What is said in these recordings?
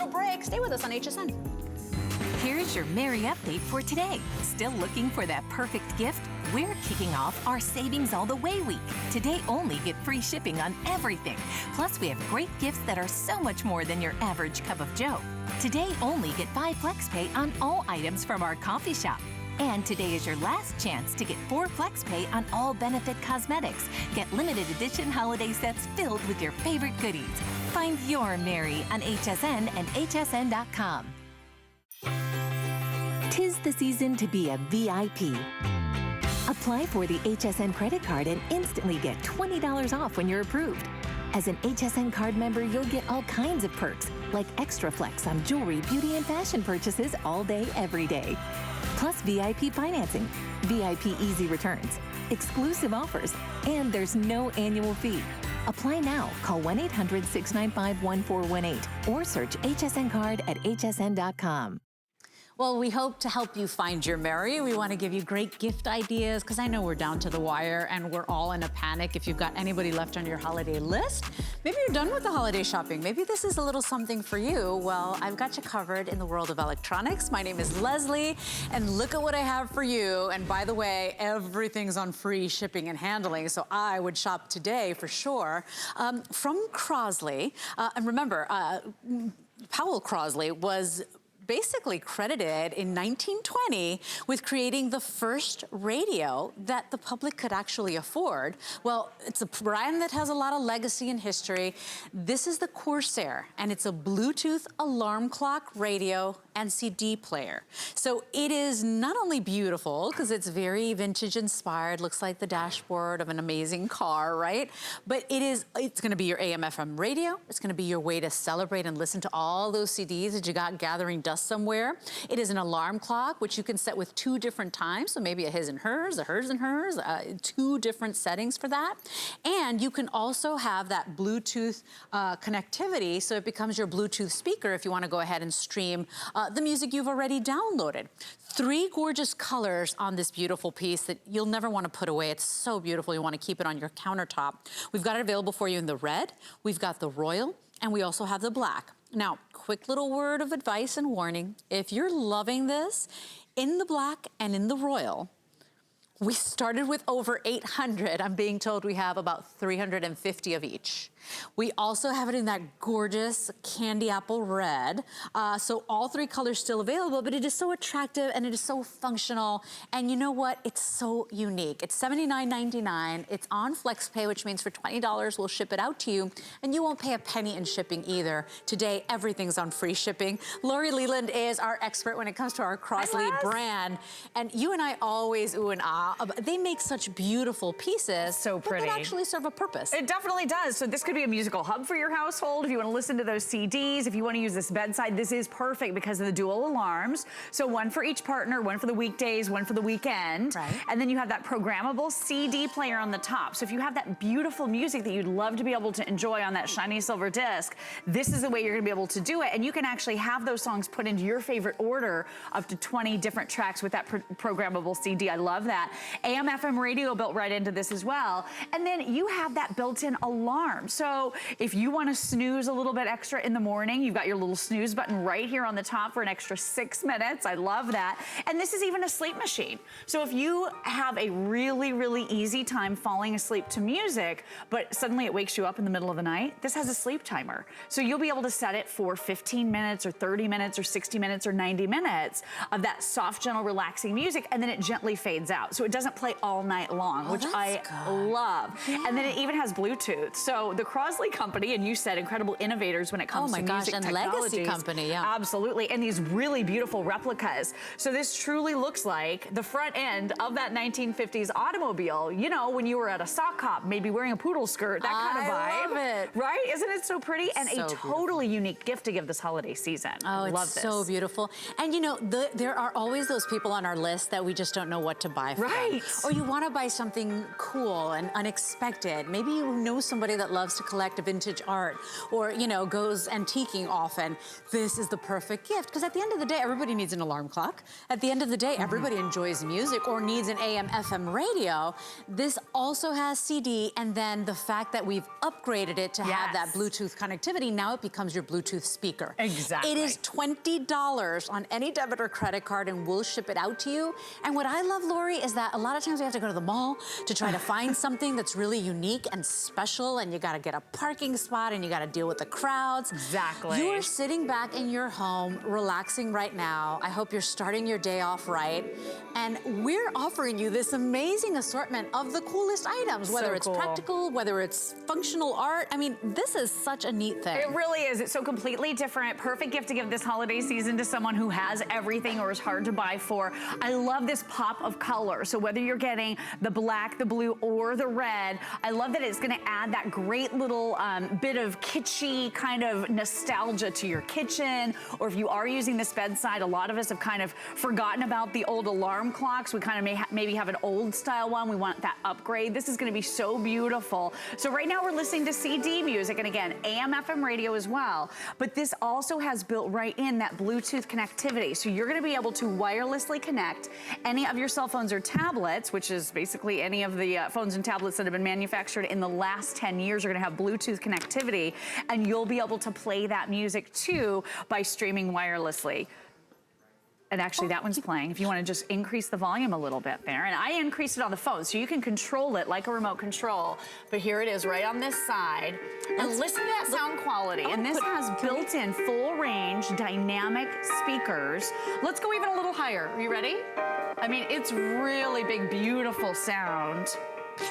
no break. Stay with us on HSN. Here's your Merry update for today. Still looking for that perfect gift? We're kicking off our Savings All the Way week. Today only get free shipping on everything. Plus, we have great gifts that are so much more than your average cup of joe. Today only get 5 FlexPay on all items from our coffee shop. And today is your last chance to get 4 FlexPay on all Benefit Cosmetics. Get limited edition holiday sets filled with your favorite goodies. Find your Merry on HSN and hsn.com. 'Tis the season to be a VIP. Apply for the HSN credit card and instantly get $20 off when you're approved. As an HSN card member, you'll get all kinds of perks, like extra flex on jewelry, beauty, and fashion purchases all day, every day. Plus VIP financing, VIP easy returns, exclusive offers, and there's no annual fee. Apply now. Call 1-800-695-1418 or search HSN card at hsn.com. Well, we hope to help you find your Merry. We want to give you great gift ideas because I know we're down to the wire and we're all in a panic. If you've got anybody left on your holiday list, maybe you're done with the holiday shopping. Maybe this is a little something for you. Well, I've got you covered in the world of electronics. My name is Leslie, and look at what I have for you. And by the way, everything's on free shipping and handling, so I would shop today for sure. From Crosley, and remember, Powell Crosley was basically credited in 1920 with creating the first radio that the public could actually afford. Well, it's a brand that has a lot of legacy and history. This is the Corsair, and it's a Bluetooth alarm clock, radio, and CD player. So it is not only beautiful, because it's very vintage inspired, looks like the dashboard of an amazing car, right? But it's gonna be your AM/FM radio. It's gonna be your way to celebrate and listen to all those CDs that you got gathering dust somewhere. It is an alarm clock, which you can set with 2 different times. So maybe a his and hers, a hers and hers, 2 different settings for that. And you can also have that Bluetooth connectivity, so it becomes your Bluetooth speaker if you wanna go ahead and stream the music you've already downloaded. 3 gorgeous colors on this beautiful piece that you'll never want to put away. It's so beautiful. You want to keep it on your countertop. We've got it available for you in the red, we've got the royal, and we also have the black. Now, quick little word of advice and warning. If you're loving this, in the black and in the royal, we started with over 800. I'm being told we have about 350 of each. We also have it in that gorgeous candy apple red. So all 3 colors still available, but it is so attractive and it is so functional. And you know what? It's so unique. It's $79.99. It's on FlexPay, which means for $20, we'll ship it out to you. And you won't pay a penny in shipping either. Today, everything's on free shipping. Lori Leland is our expert when it comes to our Crosley brand. And you and I always ooh and ah. They make such beautiful pieces. So pretty. But they actually serve a purpose. It definitely does. So this could be a musical hub for your household. If you want to listen to those CDs, if you want to use this bedside, this is perfect because of the dual alarms. So 1 for each partner, 1 for the weekdays, 1 for the weekend. Right. And then you have that programmable CD player on the top. So if you have that beautiful music that you'd love to be able to enjoy on that shiny silver disc, this is the way you're going to be able to do it. And you can actually have those songs put into your favorite order, up to 20 different tracks with that programmable CD. I love that. AM/FM radio built right into this as well. And then you have that built-in alarm. So if you want to snooze a little bit extra in the morning, you've got your little snooze button right here on the top for an extra 6 minutes. I love that. And this is even a sleep machine. So if you have a really, really easy time falling asleep to music, but suddenly it wakes you up in the middle of the night, this has a sleep timer. So you'll be able to set it for 15 minutes or 30 minutes or 60 minutes or 90 minutes of that soft, gentle, relaxing music, and then it gently fades out. So it doesn't play all night long, which I love. Yeah. And then it even has Bluetooth. So the Crosley company, and you said incredible innovators when it comes to music and technologies. legacy company, yeah. Absolutely, and these really beautiful replicas. So this truly looks like the front end of that 1950s automobile. You know, when you were at a sock hop, maybe wearing a poodle skirt, that kind of vibe. I love it. Right? Isn't it so pretty? And So a totally unique gift to give this holiday season. Oh, love it's this. so beautiful. And you know, there are always those people on our list that we just don't know what to buy for them. Right. Or you want to buy something cool and unexpected. Maybe you know somebody that loves to to collect a vintage art or, you know, goes antiquing often, this is the perfect gift. Because at the end of the day, everybody needs an alarm clock. At the end of the day, everybody enjoys music or needs an AM, FM radio. This also has CD, and then the fact that we've upgraded it to have that Bluetooth connectivity, now it becomes your Bluetooth speaker. Exactly. It is $20 on any debit or credit card, and we'll ship it out to you. And what I love, Lori, is that a lot of times we have to go to the mall to try to find something that's really unique and special, and you gotta get a parking spot, and you gotta deal with the crowds. Exactly. You are sitting back in your home, relaxing right now. I hope you're starting your day off right. And we're offering you this amazing assortment of the coolest items, whether it's practical, whether it's functional art. I mean, this is such a neat thing. It really is. It's so completely different. Perfect gift to give this holiday season to someone who has everything or is hard to buy for. I love this pop of color. So whether you're getting the black, the blue, or the red, I love that it's gonna add that great little bit of kitschy kind of nostalgia to your kitchen. Or if you are using this bedside, a lot of us have kind of forgotten about the old alarm clocks. We kind of maybe have an old style one. We want that upgrade. This is gonna be so beautiful. So right now we're listening to CD music, and again, AM, FM radio as well. But this also has built right in that Bluetooth connectivity. So you're gonna be able to wirelessly connect any of your cell phones or tablets, which is basically any of the phones and tablets that have been manufactured in the last 10 years are gonna have Bluetooth connectivity, and you'll be able to play that music too by streaming wirelessly. And actually that one's playing. If you want to just increase the volume a little bit there. And I increased it on the phone, so you can control it like a remote control. But here it is right on this side. And listen to that sound quality. And this has built-in full range dynamic speakers. Let's go even a little higher. Are you ready? I mean, it's really big, beautiful sound.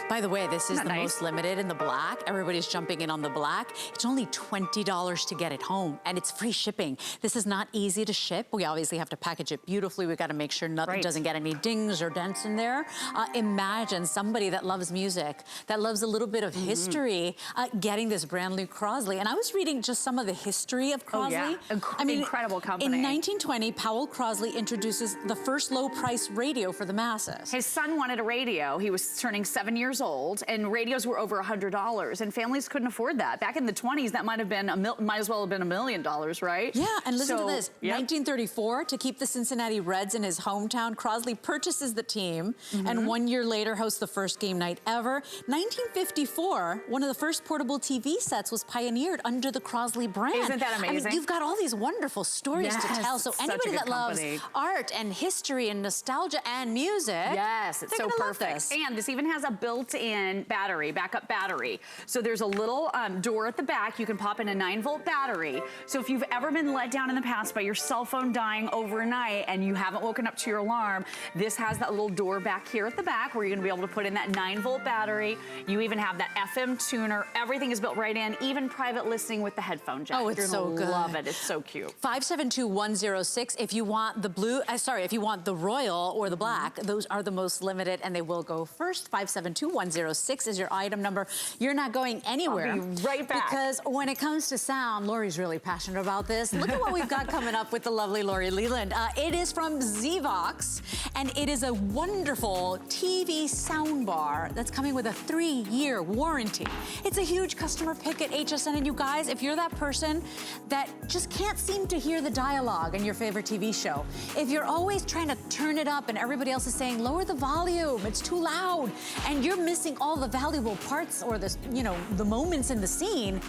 By the way, this is the most limited in the black. Everybody's jumping in on the black. It's only $20 to get it home, and it's free shipping. This is not easy to ship. We obviously have to package it beautifully. We've got to make sure nothing doesn't get any dings or dents in there. Imagine somebody that loves music, that loves a little bit of history, getting this brand new Crosley. And I was reading just some of the history of Crosley. I mean, incredible company. In 1920, Powell Crosley introduces the first low-price radio for the masses. His son wanted a radio. He was turning 7 years old, and radios were over $100, and families couldn't afford that. Back in the 20s, that might as well have been $1 million, right? Yeah, and listen to this. 1934, to keep the Cincinnati Reds in his hometown, Crosley purchases the team, and 1 year later hosts the first game night ever. 1954, one of the first portable TV sets was pioneered under the Crosley brand. Isn't that amazing? I mean, you've got all these wonderful stories to tell. So anybody that loves art and history and nostalgia and music, it's so perfect. And this even has a built-in battery, backup battery. So there's a little door at the back. You can pop in a 9-volt battery. So if you've ever been let down in the past by your cell phone dying overnight and you haven't woken up to your alarm, this has that little door back here at the back where you're gonna be able to put in that 9-volt battery. You even have that FM tuner. Everything is built right in, even private listening with the headphone jack. Oh, it's so good. Love it. It's so cute. 572106. If you want the blue, if you want the royal or the black, those are the most limited, and they will go first. 572106 is your item number. You're not going anywhere. I'll be right back. Because when it comes to sound, Lori's really passionate about this. Look at what we've got coming up with the lovely Lori Leland. It is from Zvox, and it is a wonderful TV soundbar that's coming with a 3-year warranty. It's a huge customer pick at HSN, and you guys, if you're that person that just can't seem to hear the dialogue in your favorite TV show, if you're always trying to turn it up and everybody else is saying, lower the volume, it's too loud, and you're missing all the valuable parts or the, you know, the moments in the scene,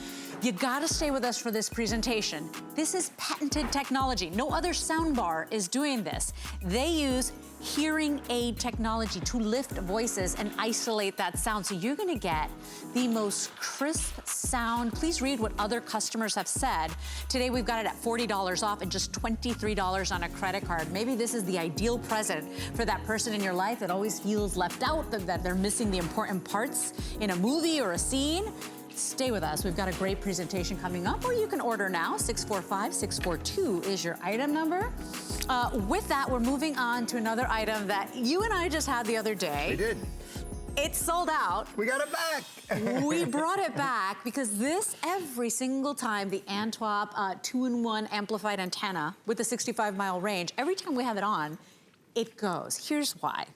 you gotta stay with us for this presentation. This is patented technology. No other soundbar is doing this. They use hearing aid technology to lift voices and isolate that sound. So you're gonna get the most crisp sound. Please read what other customers have said. Today we've got it at $40 off and just $23 on a credit card. Maybe this is the ideal present for that person in your life that always feels left out, that they're missing the important parts in a movie or a scene. Stay with us. We've got a great presentation coming up, or you can order now. 645-642 is your item number. With that, we're moving on to another item that you and I just had the other day. We did. It's sold out. We got it back. We brought it back because this, every single time, the Antwop 2-in-1 amplified antenna with the 65-mile range, every time we have it on, it goes. Here's why.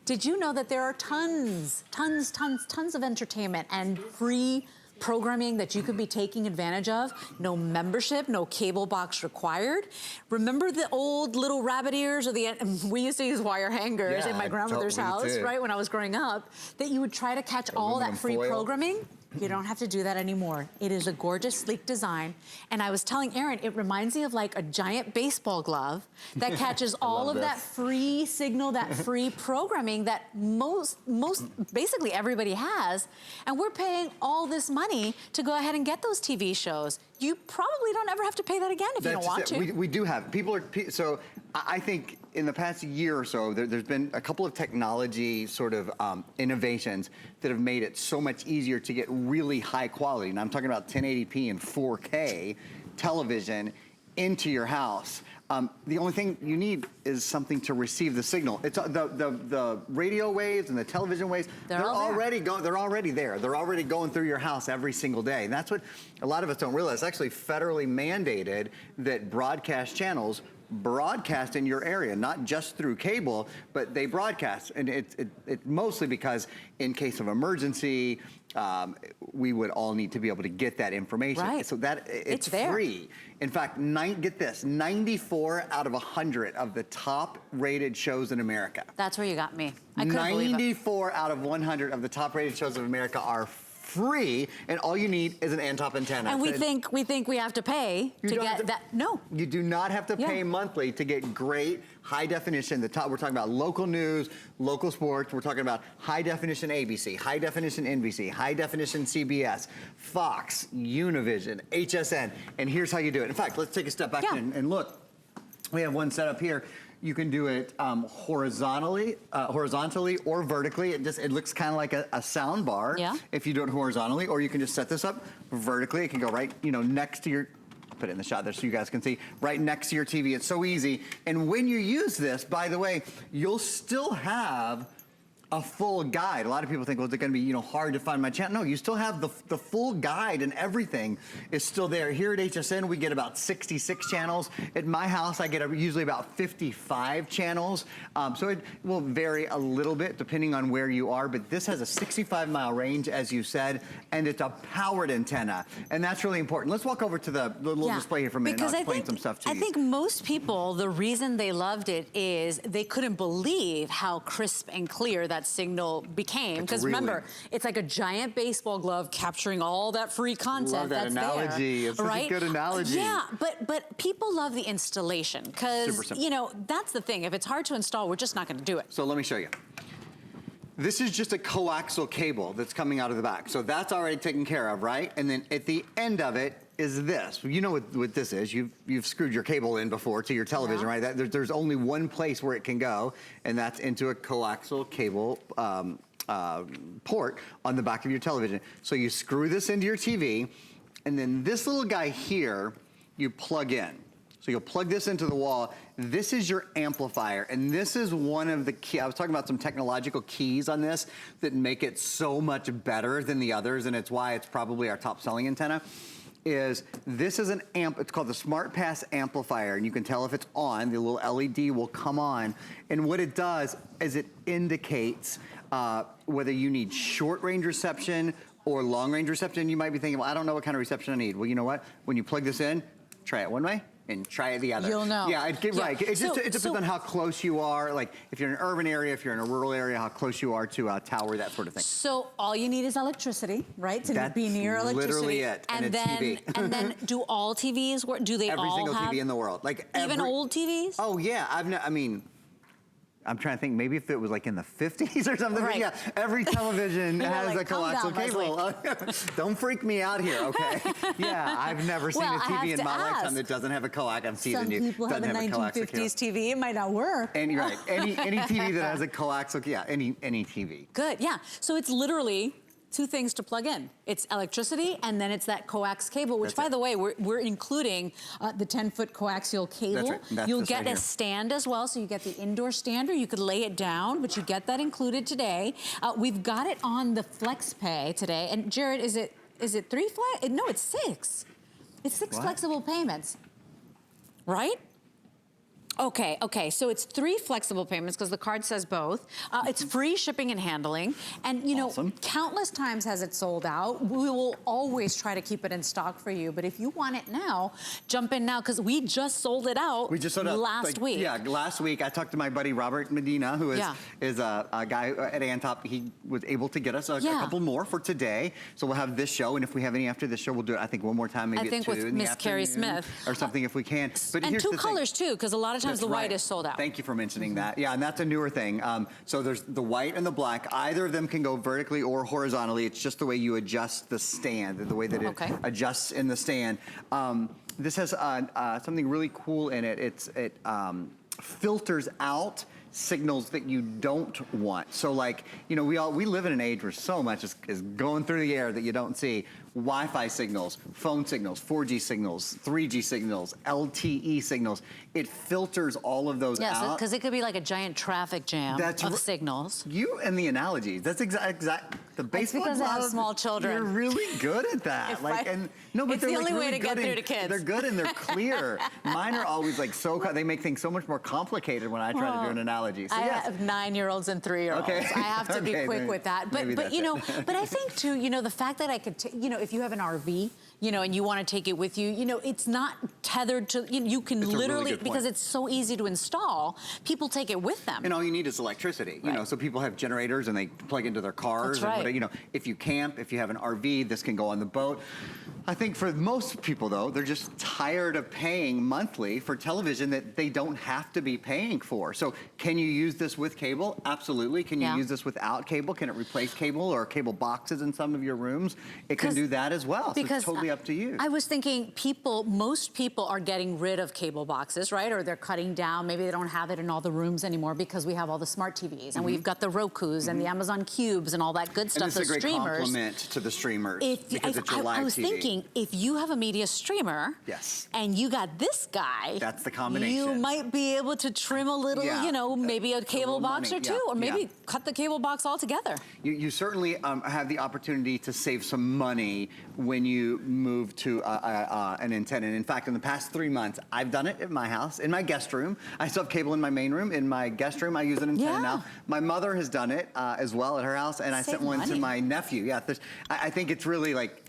Did you know that there are tons of entertainment and free programming that you could be taking advantage of. No membership, no cable box required. Remember the old little rabbit ears, or we used to use wire hangers in my grandmother's house, right, when I was growing up, that you would try to catch all that free programming. You don't have to do that anymore. It is a gorgeous, sleek design. And I was telling Aaron, it reminds me of like a giant baseball glove that catches all of that free signal, that free programming that most basically everybody has. And we're paying all this money to go ahead and get those TV shows. You probably don't ever have to pay that again if you don't want to. We do have. So I think in the past year or so, there's been a couple of technology sort of innovations that have made it so much easier to get really high quality. And I'm talking about 1080p and 4K television into your house. The only thing you need is something to receive the signal. It's the radio waves and the television waves. They're already there. They're already going through your house every single day. And that's what a lot of us don't realize. It's actually federally mandated that broadcast channels broadcast in your area, not just through cable, but they broadcast. And it's mostly because in case of emergency, we would all need to be able to get that information. Right. So that it's free. In fact, get this, 94 out of 100 of the top rated shows in America. That's where you got me. I couldn't believe it. 94 out of 100 of the top rated shows of America are free, and all you need is an Antop antenna. And we think we have to pay to get that. No. You do not have to pay monthly to get great high definition. We're talking about local news, local sports. We're talking about high definition ABC, high definition NBC, high definition CBS, Fox, Univision, HSN. And here's how you do it. In fact, let's take a step back and look. We have one set up here. You can do it horizontally or vertically. It looks kind of like a sound bar if you do it horizontally, or you can just set this up vertically. It can go right, next to your, put it in the shot there so you guys can see, right next to your TV. It's so easy. And when you use this, by the way, you'll still have a full guide. A lot of people think, well, is it going to be, hard to find my channel? No, you still have the full guide, and everything is still there. Here at HSN, we get about 66 channels. At my house, I get usually about 55 channels. So it will vary a little bit depending on where you are, but this has a 65-mile range, as you said, and it's a powered antenna. And that's really important. Let's walk over to the little display here for a minute, and I'll explain some stuff to you. I think most people, the reason they loved it is they couldn't believe how crisp and clear that signal became, because remember, it's like a giant baseball glove capturing all that free content. Love that analogy. It's such a good analogy. Yeah, but people love the installation, because that's the thing. If it's hard to install, we're just not going to do it. So let me show you. This is just a coaxial cable that's coming out of the back. So that's already taken care of, right? And then at the end of it is this. You know what this is. You've screwed your cable in before to your television, right? There's only one place where it can go, and that's into a coaxial cable port on the back of your television. So you screw this into your TV, and then this little guy here, you plug in. So you'll plug this into the wall. This is your amplifier, and this is one of the key. I was talking about some technological keys on this that make it so much better than the others, and it's why it's probably our top selling antenna. This is an amp, it's called the Smart Pass amplifier, and you can tell if it's on, the little LED will come on, and what it does is it indicates whether you need short range reception or long range reception. You might be thinking, well, I don't know what kind of reception I need. Well, you know what? When you plug this in, try it one way and try it the other. You'll know. Yeah, right. It depends on how close you are. Like if you're in an urban area, if you're in a rural area, how close you are to a tower, that sort of thing. So all you need is electricity, right? To be near electricity. Literally it. And then TV. And then do all TVs work? Do they all have? Every single TV in the world. Like even old TVs? Oh yeah, I'm trying to think, maybe if it was like in the 50s or something. Right. Yeah, every television has a coaxial cable. Don't freak me out here, okay? Yeah, I've never seen a TV in my lifetime that doesn't have a coax. I'm seeing you. Some people have a 1950s TV. It might not work. And you're right. Any TV that has a coaxial, any TV. Good, yeah. So it's literally two things to plug in. It's electricity, and then it's that coax cable, which, by the way, we're including the 10-foot coaxial cable. That's right. You'll get a stand as well, so you get the indoor stand, or you could lay it down, but you get that included today. We've got it on the FlexPay today. And Jared, is it 3 flex? No, it's 6. It's 6 flexible payments, right? Okay, so it's 3 flexible payments because the card says both. It's free shipping and handling. And you know, countless times has it sold out. We will always try to keep it in stock for you. But if you want it now, jump in now because we just sold it out. We just sold out last week. Yeah, last week I talked to my buddy Robert Medina, who is a guy at Antop. He was able to get us a couple more for today. So we'll have this show, and if we have any after this show, we'll do it, I think, one more time, maybe I think at 2 with in the Miss Carrie afternoon Smith. or something if we can. But and here's 2 the colors too, because a lot of times the white is sold out. Thank you for mentioning that. Yeah, and that's a newer thing. So there's the white and the black. Either of them can go vertically or horizontally. It's just the way you adjust the stand, the way that it adjusts in the stand. This has something really cool in it. It filters out signals that you don't want. So like, you know, we live in an age where so much is going through the air that you don't see. Wi-Fi signals, phone signals, 4G signals, 3G signals, LTE signals. It filters all of those out. Because it could be like a giant traffic jam of signals. You and the analogies. That's exact. The baseball because I have small children. You're really good at that. It's the only way to get through to kids. They're good and they're clear. Mine are always like they make things so much more complicated when I try to do an analogy. So I have 9-year-olds and 3-year-olds. Okay. I have to be quick with that. But you know, but I think too, you know, the fact that I could, you know, if you have an RV, you know, and you want to take it with you, you know, it's not tethered to, you can literally, because it's so easy to install, people take it with them. And all you need is electricity, you know, so people have generators and they plug into their cars. That's right. And you know, if you camp, if you have an RV, this can go on the boat. I think for most people though, they're just tired of paying monthly for television that they don't have to be paying for. So can you use this with cable? Absolutely. Can you use this without cable? Can it replace cable or cable boxes in some of your rooms? It can do that as well. So it's totally up to you. I was thinking most people are getting rid of cable boxes, right? Or they're cutting down. Maybe they don't have it in all the rooms anymore because we have all the smart TVs and we've got the Rokus and the Amazon Cubes and all that good stuff. And this is a great compliment to the streamers because it's your live TV. I was thinking, if you have a media streamer and you got this guy, that's the combination. You might be able to trim a little, you know, maybe a cable box or two, or maybe cut the cable box altogether. You certainly have the opportunity to save some money when you move to an antenna. And in fact, in the past 3 months, I've done it at my house, in my guest room. I still have cable in my main room. In my guest room, I use an antenna now. My mother has done it as well at her house, and I sent one to my nephew. Yeah, I think it's really like,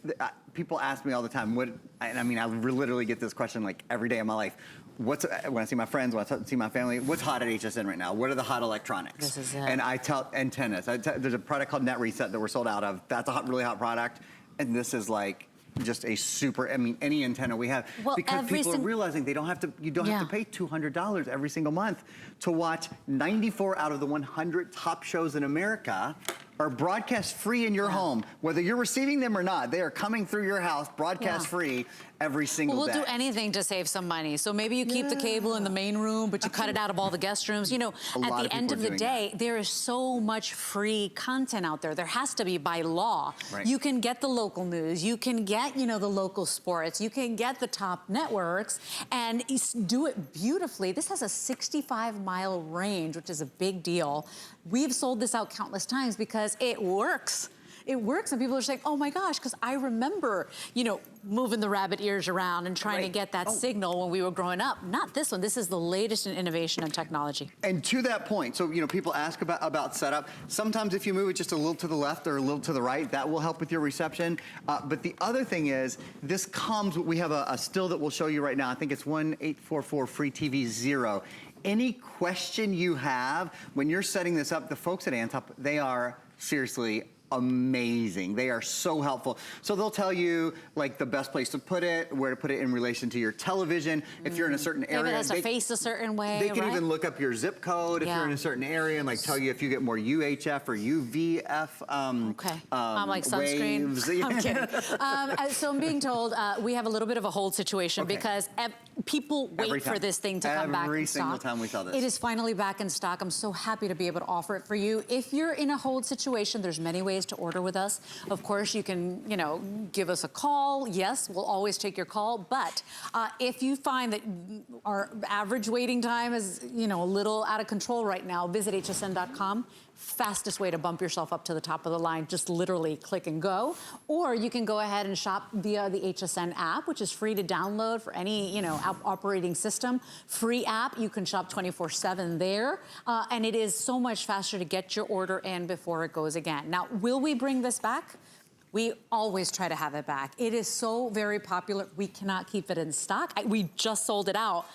people ask me all the time, I mean, I literally get this question like every day of my life. When I see my friends, when I see my family, what's hot at HSN right now? What are the hot electronics? This is it. And I tell antennas. There's a product called Net Reset that we're sold out of. That's a really hot product. And this is like just a super, I mean, any antenna we have. Well, because people are realizing you don't have to pay $200 every single month to watch 94 out of the 100 top shows in America are broadcast free in your home. Whether you're receiving them or not, they are coming through your house, broadcast free every single day. We'll do anything to save some money. So maybe you keep the cable in the main room, but you cut it out of all the guest rooms. You know, at the end of the day, there is so much free content out there. There has to be by law. You can get the local news. You can get, you know, the local sports. You can get the top networks and do it beautifully. This has a 65-mile range, which is a big deal. We've sold this out countless times because it works. It works, and people are saying, oh my gosh, because I remember, you know, moving the rabbit ears around and trying to get that signal when we were growing up. Not this one. This is the latest in innovation and technology. And to that point, so, you know, people ask about setup. Sometimes if you move it just a little to the left or a little to the right, that will help with your reception. But the other thing is, this comes, we have a still that we'll show you right now. I think it's 1844 Free TV 0. Any question you have when you're setting this up, the folks at Antop, they are seriously amazing. They are so helpful. So they'll tell you like the best place to put it, where to put it in relation to your television. If you're in a certain area, maybe it has to face a certain way. They can even look up your zip code if you're in a certain area and like tell you if you get more UHF or UVF. I'm like sunscreen. Waves. I'm kidding. So I'm being told we have a little bit of a hold situation because people wait for this thing to come back in stock. Every single time we sell this. It is finally back in stock. I'm so happy to be able to offer it for you. If you're in a hold situation, there's many ways to order with us. Of course, you can, you know, give us a call. Yes, we'll always take your call. But if you find that our average waiting time is, you know, a little out of control right now, visit hsn.com. Fastest way to bump yourself up to the top of the line, just literally click and go. Or you can go ahead and shop via the HSN app, which is free to download for any, you know, operating system. Free app, you can shop 24/7 there. And it is so much faster to get your order in before it goes again. Now, will we bring this back? We always try to have it back. It is so very popular. We cannot keep it in stock. We just sold it out.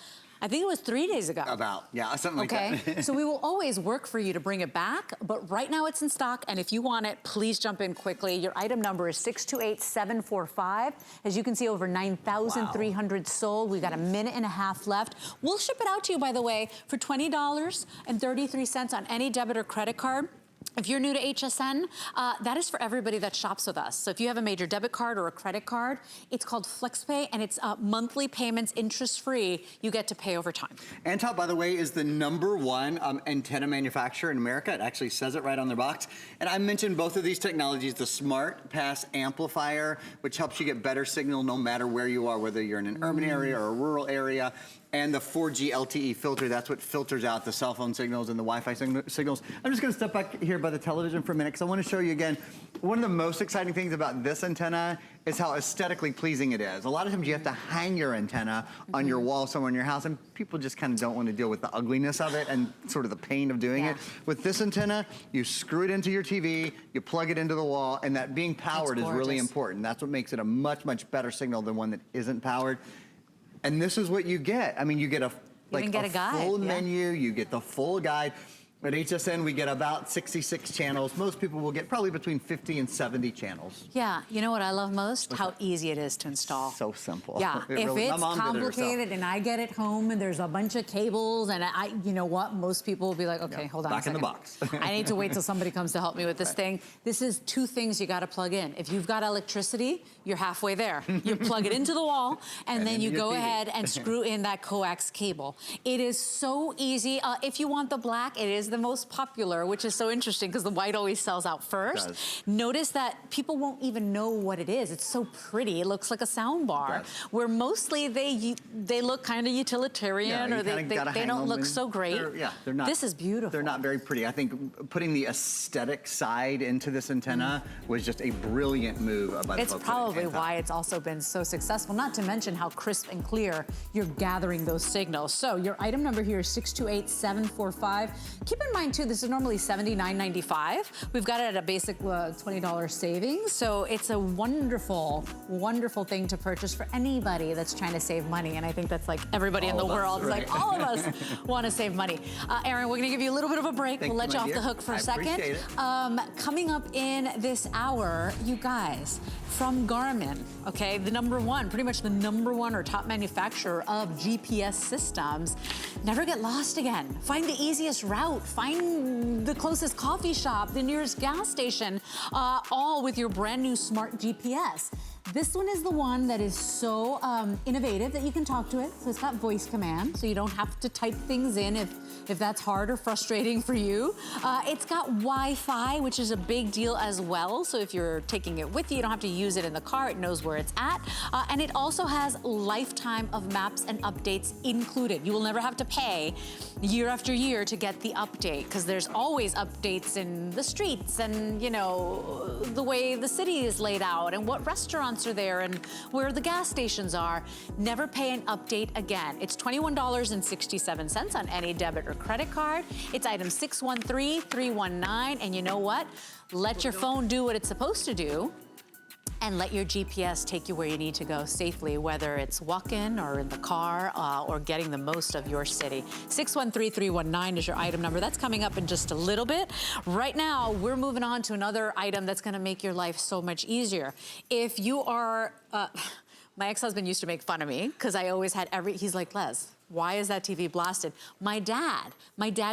I think it was 3 days ago. About, yeah, something like that. Okay, so we will always work for you to bring it back, but right now it's in stock, and if you want it, please jump in quickly. Your item number is 628745. As you can see, over 9,300 sold. We've got a minute and a half left. We'll ship it out to you, by the way, for $20.33 on any debit or credit card. If you're new to HSN, that is for everybody that shops with us. So if you have a major debit card or a credit card, it's called FlexPay, and it's monthly payments, interest-free. You get to pay over time. Antop, by the way, is the #1 antenna manufacturer in America. It actually says it right on their box. And I mentioned both of these technologies, the Smart Pass Amplifier, which helps you get better signal no matter where you are, whether you're in an urban area or a rural area. And the 4G LTE filter, that's what filters out the cell phone signals and the Wi-Fi signals. I'm just gonna step back here by the television for a minute because I wanna show you again, one of the most exciting things about this antenna is how aesthetically pleasing it is. A lot of times you have to hang your antenna on your wall somewhere in your house, and people just kind of don't want to deal with the ugliness of it and sort of the pain of doing it. With this antenna, you screw it into your TV, you plug it into the wall, and that being powered is really important. That's what makes it a much, much better signal than one that isn't powered. And this is what you get. I mean, you get a full menu, you get the full guide. At HSN, we get about 66 channels. Most people will get probably between 50 and 70 channels. Yeah, you know what I love most? How easy it is to install. So simple. Yeah, if it's complicated and I get it home and there's a bunch of cables and you know what? Most people will be like, okay, hold on a second. Back in the box. I need to wait till somebody comes to help me with this thing. This is 2 things you gotta plug in. If you've got electricity, you're halfway there. You plug it into the wall and then you go ahead and screw in that coax cable. It is so easy. If you want the black, it is the most popular, which is so interesting because the white always sells out first. Notice that people won't even know what it is. It's so pretty. It looks like a sound bar. Where mostly they look kind of utilitarian, or they don't look so great. They're not. This is beautiful. They're not very pretty. I think putting the aesthetic side into this antenna was just a brilliant move by the folks. It's probably why it's also been so successful, not to mention how crisp and clear you're gathering those signals. So your item number here is 628745. Keep in mind too, this is normally $79.95. We've got it at a basic $20 savings. So it's a wonderful, wonderful thing to purchase for anybody that's trying to save money. And I think that's like everybody in the world. Like all of us want to save money. Aaron, we're gonna give you a little bit of a break. We'll let you off the hook for a second. Coming up in this hour, you guys, from Garmin, okay, the #1, pretty much the #1 or top manufacturer of GPS systems. Never get lost again. Find the easiest route. Find the closest coffee shop, the nearest gas station, all with your brand new smart GPS. This one is the one that is so innovative that you can talk to it. So it's got voice command, so you don't have to type things in if that's hard or frustrating for you. It's got Wi-Fi, which is a big deal as well. So if you're taking it with you, you don't have to use it in the car. It knows where it's at. And it also has lifetime of maps and updates included. You will never have to pay year after year to get the update, because there's always updates in the streets and, you know, the way the city is laid out and what restaurants are there and where the gas stations are. Never pay an update again. It's $21.67 on any debit or credit card. It's item 613319, and you know what? Let your phone do what it's supposed to do, and let your GPS take you where you need to go safely, whether it's walking or in the car or getting the most of your city. 613319 is your item number. That's coming up in just a little bit. Right now, we're moving on to another item that's gonna make your life so much easier. If you are, my ex-husband used to make fun of me because I always had he's like, Les, why is that TV blasted? My dad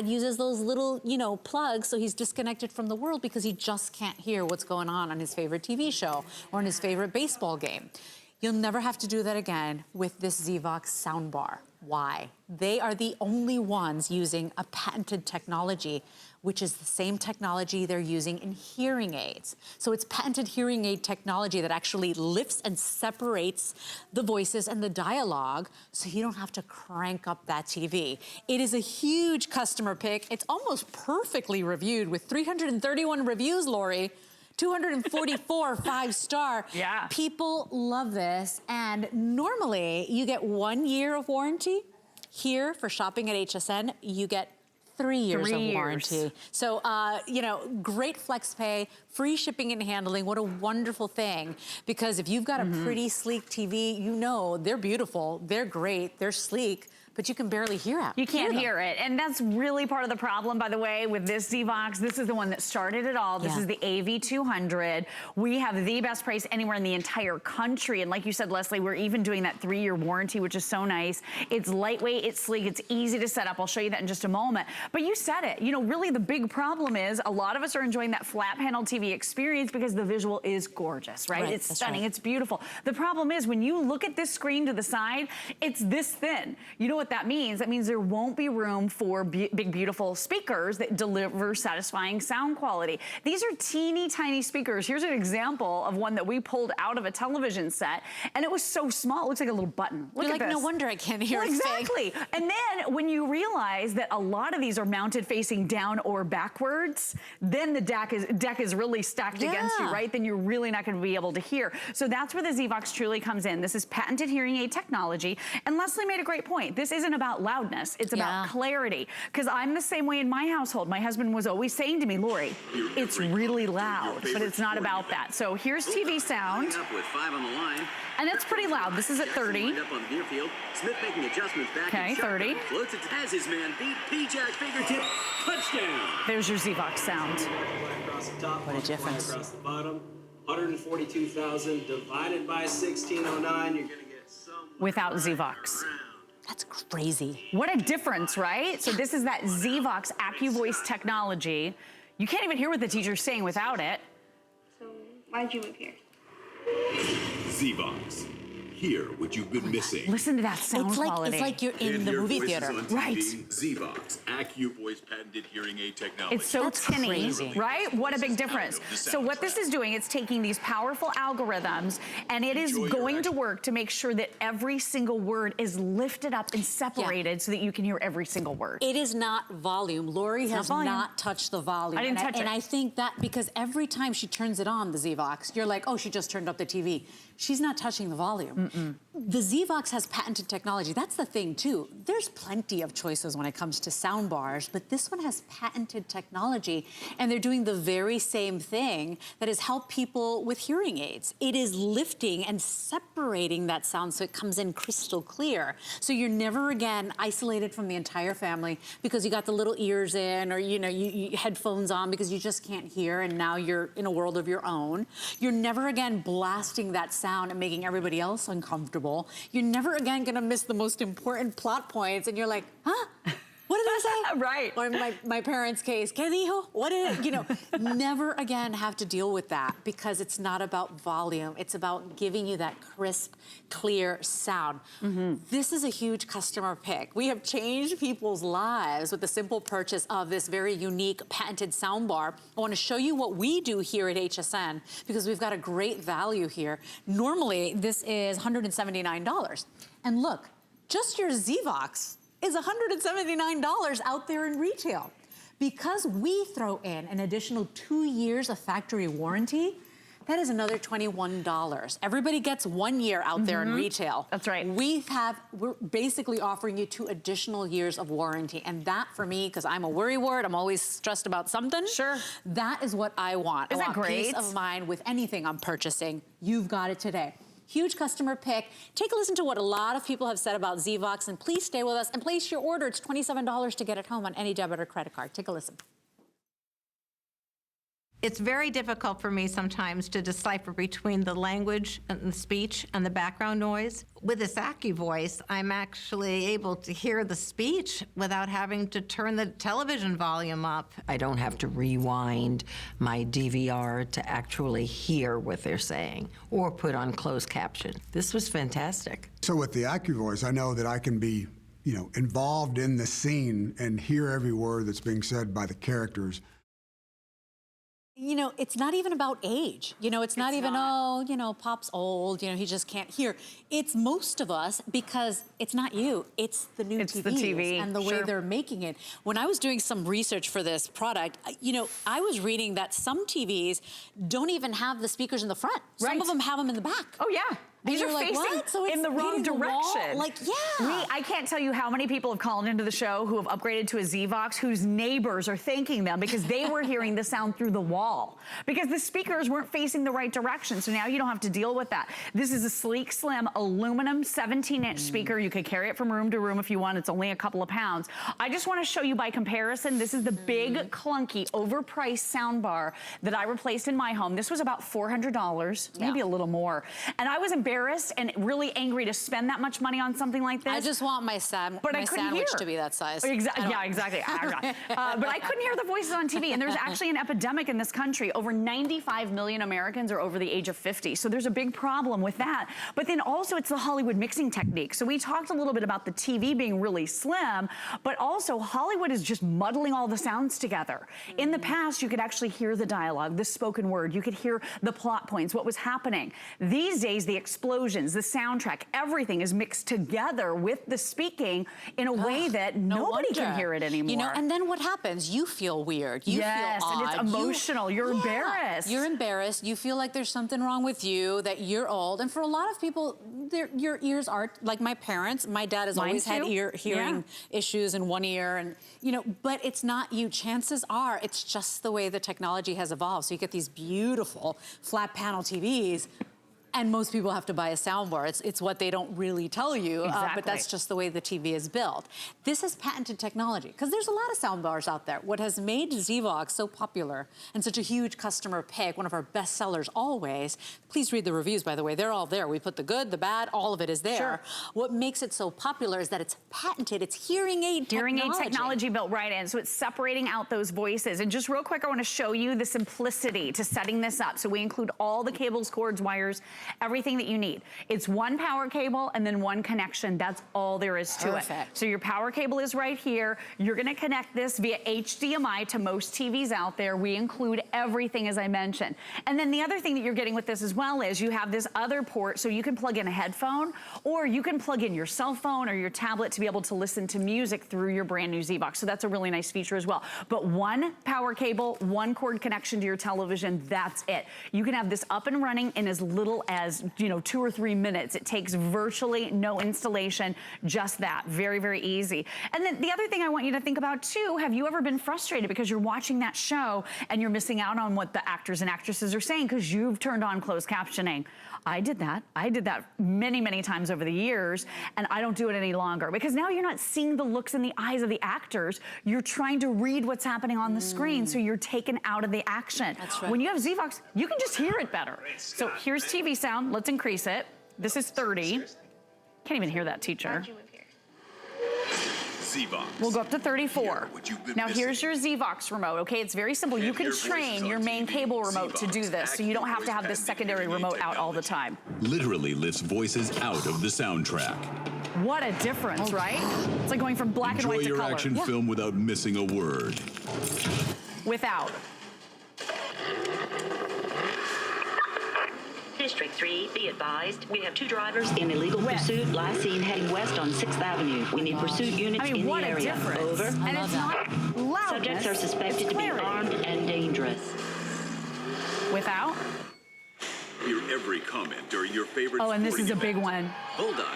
uses those little, you know, plugs, so he's disconnected from the world because he just can't hear what's going on his favorite TV show or in his favorite baseball game. You'll never have to do that again with this Zvox soundbar. Why? They are the only ones using a patented technology, which is the same technology they're using in hearing aids. So it's patented hearing aid technology that actually lifts and separates the voices and the dialogue so you don't have to crank up that TV. It is a huge customer pick. It's almost perfectly reviewed with 331 reviews, Lori. 244 5-star. Yeah. People love this. And normally you get 1 year of warranty. Here for shopping at HSN, you get 3 years of warranty. So, you know, great flex pay, free shipping and handling. What a wonderful thing. Because if you've got a pretty sleek TV, you know they're beautiful, they're great, they're sleek, but you can barely hear it. You can't hear it. And that's really part of the problem, by the way, with this Zvox. This is the one that started it all. This is the AV200. We have the best price anywhere in the entire country. And like you said, Leslie, we're even doing that 3-year warranty, which is so nice. It's lightweight, it's sleek, it's easy to set up. I'll show you that in just a moment. But you said it, you know, really the big problem is a lot of us are enjoying that flat panel TV experience because the visual is gorgeous, right? It's stunning, it's beautiful. The problem is when you look at this screen to the side, it's this thin. You know what that means? That means there won't be room for big, beautiful speakers that deliver satisfying sound quality. These are teeny tiny speakers. Here's an example of one that we pulled out of a television set, and it was so small, it looks like a little button. Look You're at like, this. no wonder I can't hear it. Exactly. And then when you realize that a lot of these are mounted facing down or backwards, then the deck is really stacked against you, right? Then you're really not going to be able to hear. So that's where the Zvox truly comes in. This is patented hearing aid technology. And Leslie made a great point. This isn't about loudness, it's about clarity. Because I'm the same way in my household. My husband was always saying to me, Lori, it's really loud, but it's not about that. So here's TV sound. With 5 on the line. And it's pretty loud. This is at 30. Up on the near field. Smith making adjustments back. Okay, 30. Floats it as his man beat P-Jack fingertip. Touchdown. There's your Zvox sound. Across the top, what a difference. across the bottom. 142,000 divided by 1609. You're going to get some without Zvox. That's crazy. What a difference, right? So this is that Zvox AccuVoice technology. You can't even hear what the teacher's saying without it. So why'd you move here? Zvox. Hear what you've been missing. Listen to that sound quality. It's like you're in the movie theater. Right. Zvox, AccuVoice patented hearing aid technology. It's so tinny, crazy. right? What a big difference. So what this is doing, it's taking these powerful algorithms and it is going to work to make sure that every single word is lifted up and separated so that you can hear every single word. It is not volume. Lori has not touched the volume. I didn't touch it. And I think that because every time she turns it on, the Zvox, you're like, oh, she just turned up the TV. She's not touching the volume. The Zvox has patented technology. That's the thing, too. There's plenty of choices when it comes to sound bars, but this one has patented technology, and they're doing the very same thing that has helped people with hearing aids. It is lifting and separating that sound so it comes in crystal clear. So you're never again isolated from the entire family because you got the little ears in or, you know, you headphones on because you just can't hear, and now you're in a world of your own. You're never again blasting that sound and making everybody else uncomfortable. You're never again gonna miss the most important plot points and you're like, huh? What did I say? Right. Or in my parents' case, ¿qué dijo? What did it, you know, never again have to deal with that because it's not about volume. It's about giving you that crisp, clear sound. This is a huge customer pick. We have changed people's lives with the simple purchase of this very unique patented soundbar. I want to show you what we do here at HSN because we've got a great value here. Normally, this is $179. And look, just your Zvox is $179 out there in retail. Because we throw in an additional 2 years of factory warranty, that is another $21. Everybody gets 1 year out there in retail. That's right. We're basically offering you 2 additional years of warranty. And that for me, because I'm a worrywart, I'm always stressed about something. Sure. That is what I want. Isn't I want that great? peace of mind with anything I'm purchasing. You've got it today. Huge customer pick. Take a listen to what a lot of people have said about Zvox, and please stay with us and place your order. It's $27 to get it home on any debit or credit card. Take a listen. It's very difficult for me sometimes to decipher between the language and the speech and the background noise. With this AccuVoice, I'm actually able to hear the speech without having to turn the television volume up. I don't have to rewind my DVR to actually hear what they're saying or put on closed caption. This was fantastic. So with the AccuVoice, I know that I can be, you know, involved in the scene and hear every word that's being said by the characters. You know, it's not even about age. You know, it's not even, oh, you know, Pop's old, you know, he just can't hear. It's most of us because it's not you, it's the new TVs the TV, and the way they're making it. When I was doing some research for this product, you know, I was reading that some TVs don't even have the speakers in the front. Some of them have them in the back. Oh, yeah. These are facing so in the wrong direction. Like, yeah. I can't tell you how many people have called into the show who have upgraded to a Zvox whose neighbors are thanking them because they were hearing the sound through the wall because the speakers weren't facing the right direction. So now you don't have to deal with that. This is a sleek, slim, aluminum 17-inch speaker. You could carry it from room to room if you want. It's only a couple of pounds. I just want to show you by comparison. This is the big, clunky, overpriced sound bar that I replaced in my home. This was about $400, maybe a little more. And I was embarrassed and really angry to spend that much money on something like this. I just want my sandwich to be that size. Yeah, exactly. But I couldn't hear the voices on TV. And there's actually an epidemic in this country. Over 95 million Americans are over the age of 50. So there's a big problem with that. But then also it's the Hollywood mixing technique. So we talked a little bit about the TV being really slim, but also Hollywood is just muddling all the sounds together. In the past, you could actually hear the dialogue, the spoken word. You could hear the plot points, what was happening. These days, the explosions, the soundtrack, everything is mixed together with the speaking in a way that nobody can hear it anymore. You know, and then what happens? You feel weird. You feel odd. And it's emotional. You're embarrassed. You're embarrassed. You feel like there's something wrong with you, that you're old. And for a lot of people, your ears are, like my parents, my dad has always had hearing issues in one ear, and you know, but it's not you. Chances are it's just the way the technology has evolved. So you get these beautiful flat panel TVs, and most people have to buy a soundbar. It's what they don't really tell you, but that's just the way the TV is built. This is patented technology, because there's a lot of soundbars out there. What has made Zvox so popular and such a huge customer pick, one of our best sellers always, please read the reviews, by the way, they're all there. We put the good, the bad, all of it is there. What makes it so popular is that it's patented, it's hearing aid technology built right in, so it's separating out those voices. And just real quick, I want to show you the simplicity to setting this up. So we include all the cables, cords, wires, everything that you need. It's one power cable and then one connection. That's all there is to it. So your power cable is right here. You're gonna connect this via HDMI to most TVs out there. We include everything, as I mentioned. And then the other thing that you're getting with this as well is you have this other port, so you can plug in a headphone, or you can plug in your cell phone or your tablet to be able to listen to music through your brand new Zvox. So that's a really nice feature as well. But one power cable, one cord connection to your television, that's it. You can have this up and running in as little as, you know, 2 or 3 minutes. It takes virtually no installation, just that. Very, very easy. And then the other thing I want you to think about too, have you ever been frustrated because you're watching that show and you're missing out on what the actors and actresses are saying because you've turned on closed captioning? I did that. I did that many, many times over the years, and I don't do it any longer because now you're not seeing the looks in the eyes of the actors. You're trying to read what's happening on the screen, so you're taken out of the action. That's right. When you have Zvox, you can just hear it better. So here's TV sound. Let's increase it. This is 30. Can't even hear that, teacher. Zvox. We'll go up to 34. Now here's your Zvox remote, okay? It's very simple. You can train your main cable remote to do this, so you don't have to have this secondary remote out all the time. Literally lifts voices out of the soundtrack. What a difference, right? It's like going from black and white to color. Enjoy your action film without missing a word. Without. District 3, be advised, we have 2 drivers in illegal pursuit, last seen heading west on 6th Avenue. We need pursuit units in the area. What a difference. Over. And it's not loud. Subjects are suspected to be armed and dangerous. Without. Hear every comment during your favorite Oh, and this is a sporting big one.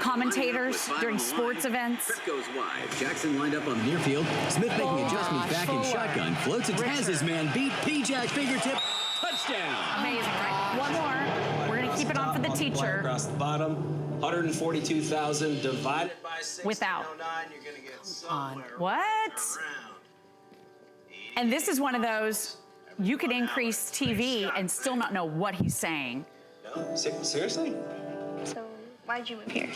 Commentators during sports events. Goes wide. Jackson lined up on the near field. Smith making adjustments back in shotgun. Floats it, has his man beat. P-Jack fingertip. Touchdown. Amazing, right? One more. We're going to keep it on for the teacher. Across the bottom, 142,000 divided by 1609. Without. You're going to get somewhere What? around. And this is one of those, you can increase TV and still not know what he's saying. No, seriously? So why'd you move here?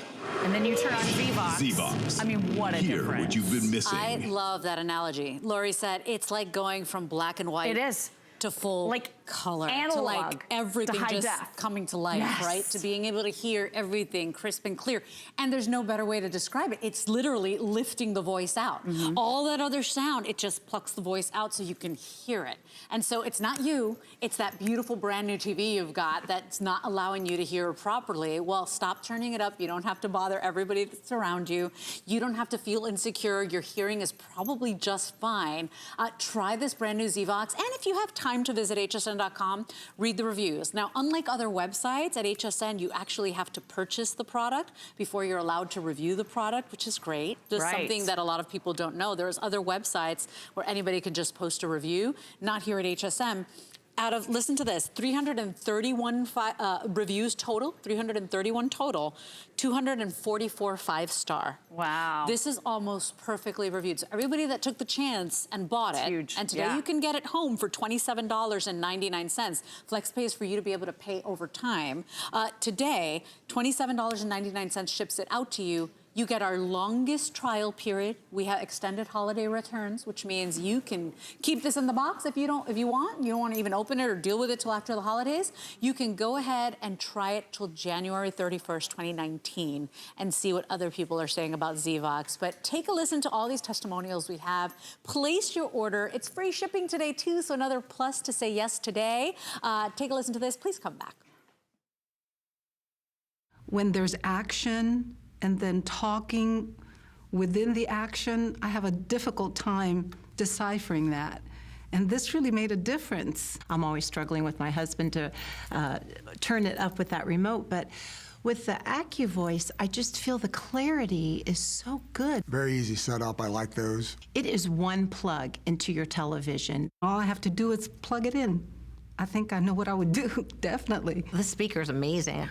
And then you turn on Zvox. Zvox. I mean, what a Hear difference. what you've been missing. I love that analogy. Lori said it's like going from black and white. It is. to full color, analog, to everything to high just def. coming to life, Yes. right? To being able to hear everything crisp and clear. And there's no better way to describe it. It's literally lifting the voice out. All that other sound, it just plucks the voice out so you can hear it. And so it's not you, it's that beautiful brand new TV you've got that's not allowing you to hear properly. Well, stop turning it up. You don't have to bother everybody that's around you. You don't have to feel insecure. Your hearing is probably just fine. Try this brand new Zvox. And if you have time to visit hsn.com, read the reviews. Now, unlike other websites at HSN, you actually have to purchase the product before you're allowed to review the product, which is great. Just something that a lot of people don't know. There's other websites where anybody can just post a review. Not here at HSN. Out of, listen to this, 331 reviews total, 331 total, 244 5-star. Wow. This is almost perfectly reviewed. So everybody that took the chance and bought it, huge. And today you can get it home for $27.99. FlexPay is for you to be able to pay over time. Today, $27.99 ships it out to you. You get our longest trial period. We have extended holiday returns, which means you can keep this in the box if you want. You don't want to even open it or deal with it till after the holidays. You can go ahead and try it till January 31st, 2019 and see what other people are saying about Zvox. But take a listen to all these testimonials we have. Place your order. It's free shipping today too, so another plus to say yes today. Take a listen to this. Please come back. When there's action, and then talking within the action, I have a difficult time deciphering that. And this really made a difference. I'm always struggling with my husband to turn it up with that remote, but with the AccuVoice, I just feel the clarity is so good. Very easy setup, I like those. It is one plug into your television. All I have to do is plug it in. I think I know what I would do, definitely. The speaker's amazing.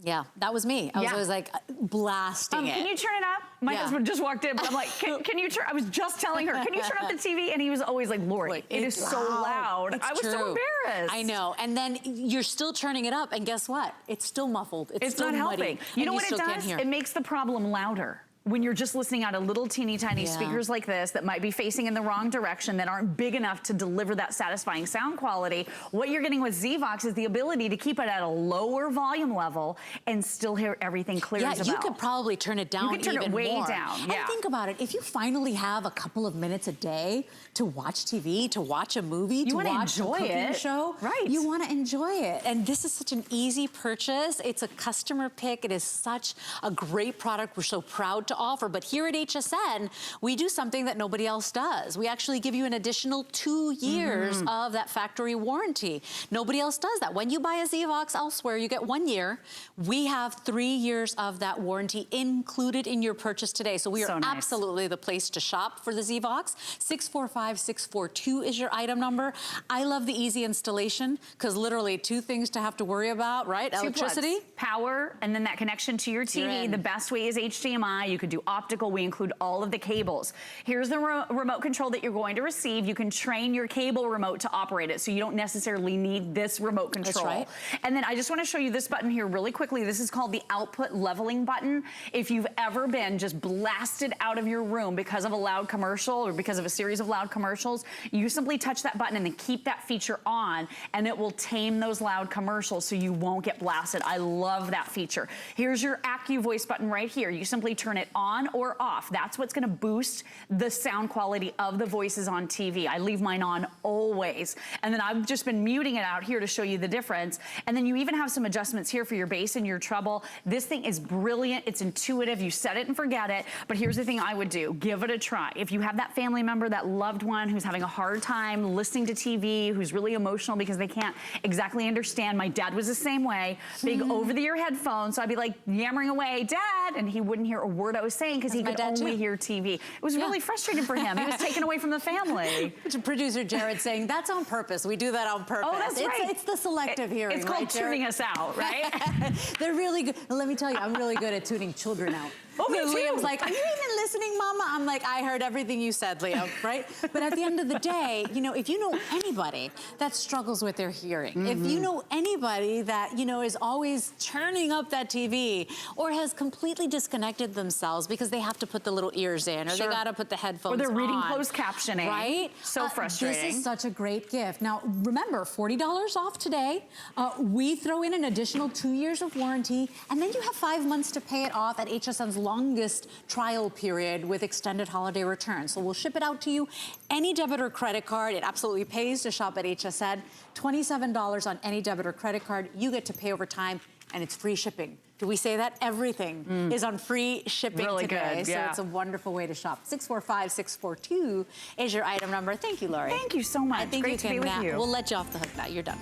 Yeah, that was me. I was always like blasting it. Can you turn it up? My husband just walked in, but I'm like, can you turn? I was just telling her, can you turn up the TV? And he was always like, Lori, it is so loud. I was so embarrassed. I know. And then you're still turning it up, and guess what? It's still muffled. It's still not muddy, helping. You know what it does? Hear. It makes the problem louder. When you're just listening out of little teeny tiny speakers like this that might be facing in the wrong direction, that aren't big enough to deliver that satisfying sound quality, what you're getting with Zvox is the ability to keep it at a lower volume level and still hear everything clear as a bell. You could probably turn it down even more. You can turn it way down, And think about it, if you finally have a couple of minutes a day to watch TV, to watch a movie, to watch a cooking show, you want to enjoy it. And this is such an easy purchase. It's a customer pick. It is such a great product. We're so proud to offer. But here at HSN, we do something that nobody else does. We actually give you an additional 2 years of that factory warranty. Nobody else does that. When you buy a Zvox elsewhere, you get 1 year. We have 3 years of that warranty included in your purchase today. So we are absolutely the place to shop for the Zvox. 645642 is your item number. I love the easy installation because literally 2 things to have to worry about, right? 2 Electricity, plugs. Power, and then that connection to your TV. The best way is HDMI. You could do optical. We include all of the cables. Here's the remote control that you're going to receive. You can train your cable remote to operate it, so you don't necessarily need this remote control. That's right. And then I just want to show you this button here really quickly. This is called the output leveling button. If you've ever been just blasted out of your room because of a loud commercial or because of a series of loud commercials, you simply touch that button and then keep that feature on, and it will tame those loud commercials so you won't get blasted. I love that feature. Here's your AccuVoice button right here. You simply turn it on or off. That's what's gonna boost the sound quality of the voices on TV. I leave mine on always. And then I've just been muting it out here to show you the difference. And then you even have some adjustments here for your bass and your treble. This thing is brilliant. It's intuitive. You set it and forget it. But here's the thing I would do. Give it a try. If you have that family member, that loved one who's having a hard time listening to TV, who's really emotional because they can't exactly understand. My dad was the same way. Big over-the-ear headphones. So I'd be like yammering away, Dad, and he wouldn't hear a word I was saying because he could only hear TV. It was really frustrating for him. He was taken away from the family. Producer Jared saying, that's on purpose. We do that on purpose. Oh, that's right. It's the selective hearing, It's called tuning us out, right? They're really good. Let me tell you, I'm really good at tuning children out. Oh, me too. Liam's like, are you even listening, Mama? I'm like, I heard everything you said, Leo, right? But at the end of the day, you know, if you know anybody that struggles with their hearing, if you know anybody that, you know, is always turning up that TV or has completely disconnected themselves because they have to put the little ears in or they got to put the headphones on. Or they're reading closed captioning. Right? So frustrating. This is such a great gift. Now, remember, $40 off today. We throw in an additional 2 years of warranty, and then you have 5 months to pay it off at HSN's longest trial period with extended holiday returns. So we'll ship it out to you. Any debit or credit card, it absolutely pays to shop at HSN. $27 on any debit or credit card. You get to pay over time, and it's free shipping. Do we say that? Everything is on free shipping today. Good, yeah. So it's a wonderful way to shop. 645-642 is your item number. Thank you, Lori. Thank you so much. I think Great to be with you. We'll let you off the hook now. You're done.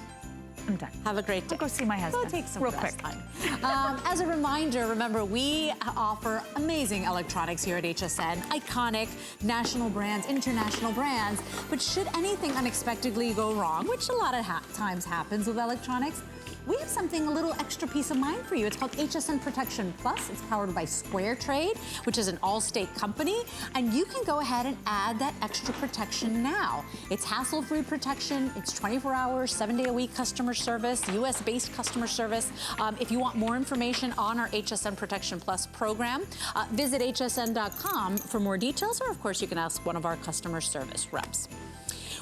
I'm done. Have a great day. I'll go see my husband. Go take some real rest quick. time. As a reminder, remember, we offer amazing electronics here at HSN. Iconic national brands, international brands. But should anything unexpectedly go wrong, which a lot of times happens with electronics, we have something, a little extra peace of mind for you. It's called HSN Protection Plus. It's powered by Square Trade, which is an all-state company, and you can go ahead and add that extra protection now. It's hassle-free protection. It's 24 hours, 7-day-a-week customer service, US-based customer service. If you want more information on our HSN Protection Plus program, visit hsn.com for more details, or of course you can ask one of our customer service reps.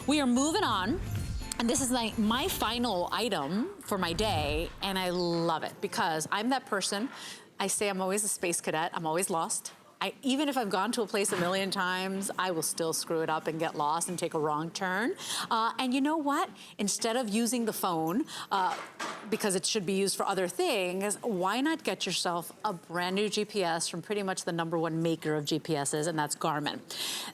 We are moving on. And this is my final item for my day, and I love it because I'm that person. I say I'm always a space cadet. I'm always lost. Even if I've gone to a place a million times, I will still screw it up and get lost and take a wrong turn. And you know what? Instead of using the phone, because it should be used for other things, why not get yourself a brand new GPS from pretty much the #1 maker of GPSs, and that's Garmin.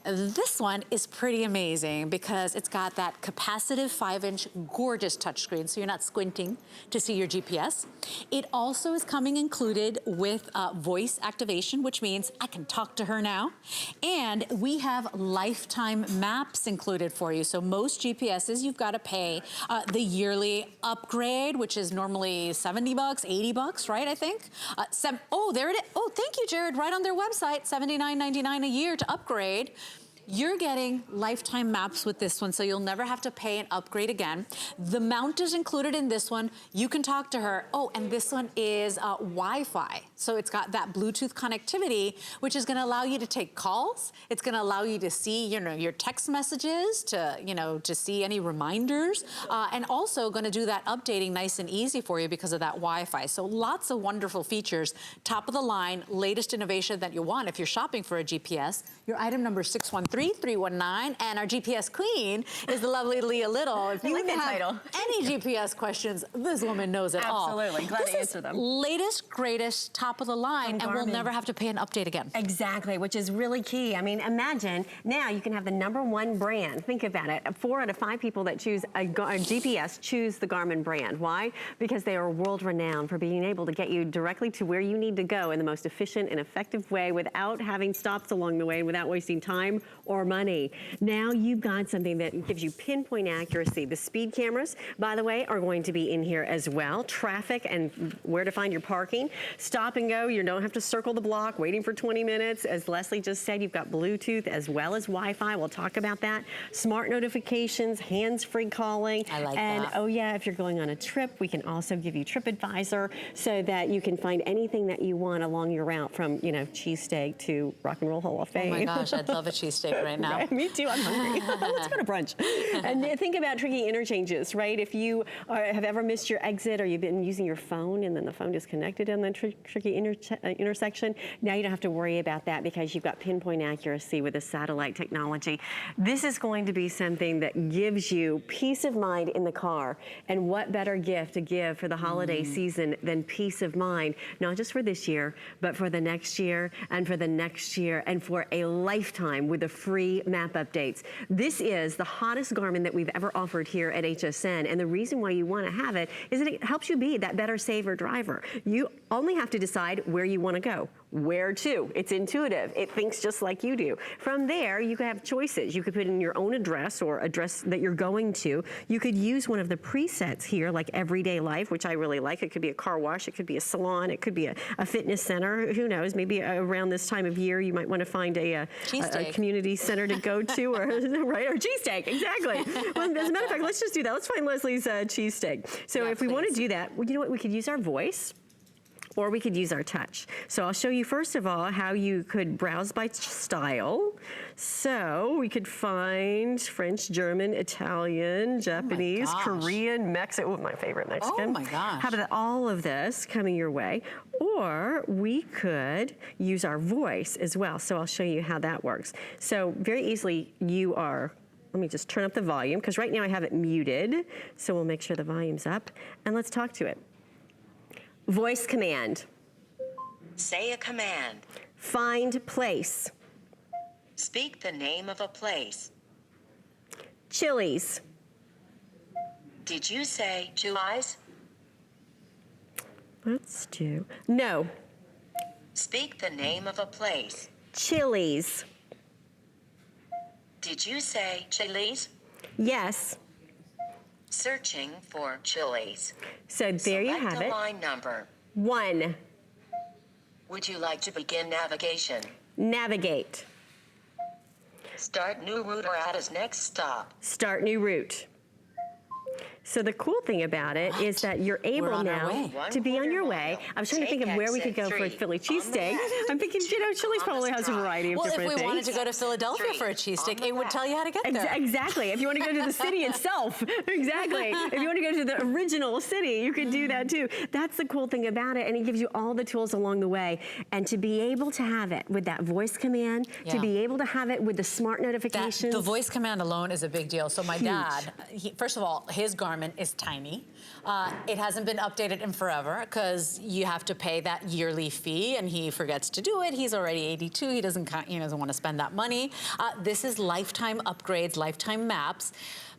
This one is pretty amazing because it's got that capacitive 5-inch gorgeous touchscreen, so you're not squinting to see your GPS. It also is coming included with voice activation, which means I can talk to her now. And we have lifetime maps included for you. So most GPSs, you've got to pay the yearly upgrade, which is normally $70, $80, right, I think? Oh, there it is. Oh, thank you, Jared. Right on their website, $79.99 a year to upgrade. You're getting lifetime maps with this one, so you'll never have to pay an upgrade again. The mount is included in this one. You can talk to her. Oh, and this one is Wi-Fi. So it's got that Bluetooth connectivity, which is gonna allow you to take calls. It's gonna allow you to see, you know, your text messages, to see any reminders, and also gonna do that updating nice and easy for you because of that Wi-Fi. So lots of wonderful features. Top of the line, latest innovation that you want if you're shopping for a GPS. Your item number 613-319, and our GPS queen is the lovely Leah Little. If you have any GPS questions, this woman knows it all. Absolutely, glad to answer them. Latest, greatest, top of the line, and we'll never have to pay an update again. Exactly, which is really key. I mean, imagine now you can have the #1 brand. Think about it. 4 out of 5 people that choose a GPS choose the Garmin brand. Why? Because they are world renowned for being able to get you directly to where you need to go in the most efficient and effective way without having stops along the way, without wasting time or money. Now you've got something that gives you pinpoint accuracy. The speed cameras, by the way, are going to be in here as well. Traffic and where to find your parking. Stop and go. You don't have to circle the block waiting for 20 minutes. As Leslie just said, you've got Bluetooth as well as Wi-Fi. We'll talk about that. Smart notifications, hands-free calling. I like and that. oh yeah, if you're going on a trip, we can also give you TripAdvisor so that you can find anything that you want along your route from, you know, cheesesteak to Rock and Roll Hall of Fame. Oh my gosh, I'd love a cheesesteak right now. Right, me too, I'm hungry. Let's go to brunch. And think about tricky interchanges, right? If you have ever missed your exit or you've been using your phone and then the phone disconnected in the tricky intersection, now you don't have to worry about that because you've got pinpoint accuracy with the satellite technology. This is going to be something that gives you peace of mind in the car. And what better gift to give for the holiday season than peace of mind, not just for this year, but for the next year and for the next year and for a lifetime with the free map updates. This is the hottest Garmin that we've ever offered here at HSN. And the reason why you want to have it is that it helps you be that better saver driver. You only have to decide decide where you want to go. Where to? It's intuitive. It thinks just like you do. From there, you could have choices. You could put in your own address or address that you're going to. You could use one of the presets here, like Everyday Life, which I really like. It could be a car wash. It could be a salon. It could be a fitness center. Who knows? Maybe around this time of year, you might want to find a community center to go to, or right, or cheesesteak. Exactly. Well, as a matter of fact, let's just do that. Let's find Leslie's cheesesteak. So if we want to do that, well, you know what? We could use our voice, or we could use our touch. So I'll show you first of all how you could browse by style. So we could find French, German, Italian, Japanese, Korean, Mexican. Oh, my favorite Mexican. Oh my gosh. How about all of this coming your way? Or we could use our voice as well. So I'll show you how that works. So very easily let me just turn up the volume, because right now I have it muted. So we'll make sure the volume's up, and let's talk to it. Voice command. Say a command. Find place. Speak the name of a place. Chili's. Did you say Chili's? Let's do, no. Speak the name of a place. Chili's. Did you say Chili's? Yes. Searching for Chili's. So there you have Select a it. line number. 1. Would you like to begin navigation? Navigate. Start new route or add as next stop. Start new route. So the cool thing about it is that you're able now to be on your way. I was trying to think of where we could go for a Philly cheesesteak. I'm thinking, you know, Chili's probably has a variety of different things. Well, if we wanted to go to Philadelphia for a cheesesteak, it would tell you how to get there. Exactly. If you want to go to the city itself. Exactly. If you want to go to the original city, you could do that too. That's the cool thing about it, and it gives you all the tools along the way. And to be able to have it with that voice command, to be able to have it with the smart notifications. The voice command alone is a big deal. So my dad, first of all, his Garmin is tiny. It hasn't been updated in forever because you have to pay that yearly fee, and he forgets to do it. He's already 82. He doesn't want to spend that money. This is lifetime upgrades, lifetime maps.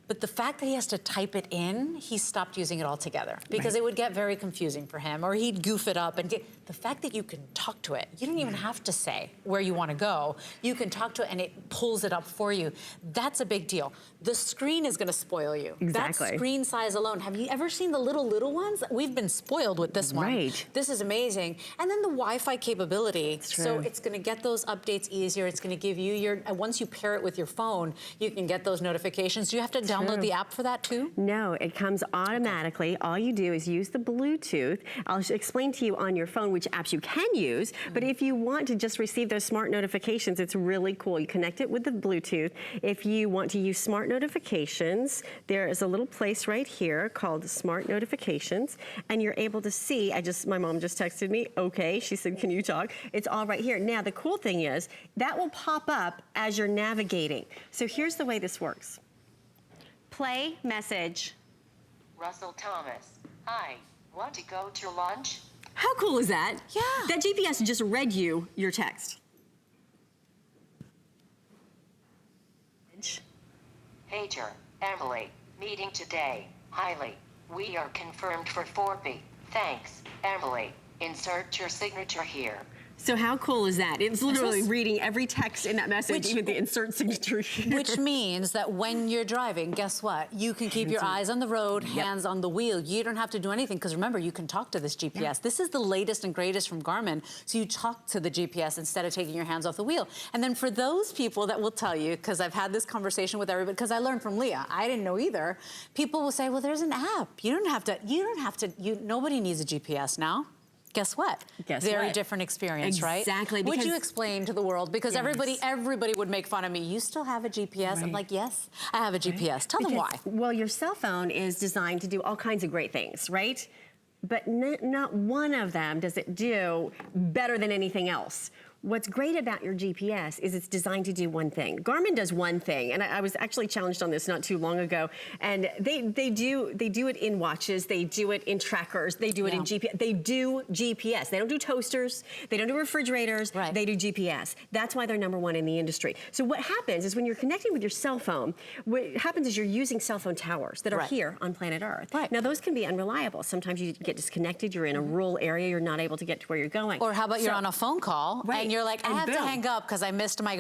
But the fact that he has to type it in, he stopped using it altogether because it would get very confusing for him, or he'd goof it up. And the fact that you can talk to it, you don't even have to say where you want to go. You can talk to it and it pulls it up for you. That's a big deal. The screen is going to spoil you. Exactly. That screen size alone. Have you ever seen the little ones? We've been spoiled with this one. Right. This is amazing. And then the Wi-Fi capability. So it's going to get those updates easier. It's going to give you once you pair it with your phone, you can get those notifications. Do you have to download the app for that too? No, it comes automatically. All you do is use the Bluetooth. I'll explain to you on your phone which apps you can use, but if you want to just receive those smart notifications, it's really cool. You connect it with the Bluetooth. If you want to use smart notifications, there is a little place right here called Smart Notifications, and you're able to see, my mom just texted me, okay, she said, can you talk? It's all right here. Now, the cool thing is, that will pop up as you're navigating. So here's the way this works. Play message. Russell Thomas. Hi. Want to go to lunch? How cool is that? Yeah. That GPS just read you your text. Pager. Emily. Meeting today. Highly. We are confirmed for 4B. Thanks, Emily. Insert your signature here. So how cool is that? It's literally reading every text in that message, even the insert signature here. Which means that when you're driving, guess what? You can keep your eyes on the road, hands on the wheel. You don't have to do anything, because remember, you can talk to this GPS. This is the latest and greatest from Garmin, so you talk to the GPS instead of taking your hands off the wheel. And then for those people that will tell you, because I've had this conversation with everybody, because I learned from Leah, I didn't know either, people will say, well, there's an app. Nobody needs a GPS now. Guess what? Very different experience, right? Exactly. Would you explain to the world? Because everybody would make fun of me. You still have a GPS? I'm like, yes, I have a GPS. Tell them why. Well, your cell phone is designed to do all kinds of great things, right? But not one of them does it do better than anything else. What's great about your GPS is it's designed to do one thing. Garmin does one thing, and I was actually challenged on this not too long ago, and they do it in watches, they do it in trackers, they do it in GPS. They do GPS. They don't do toasters, they don't do refrigerators, they do GPS. That's why they're #1 in the industry. So what happens is when you're connecting with your cell phone, what happens is you're using cell phone towers that are here on planet Earth. Now those can be unreliable. Sometimes you get disconnected, you're in a rural area, you're not able to get to where you're going. Or how about you're on a phone call and you're like, I have to hang up because I missed my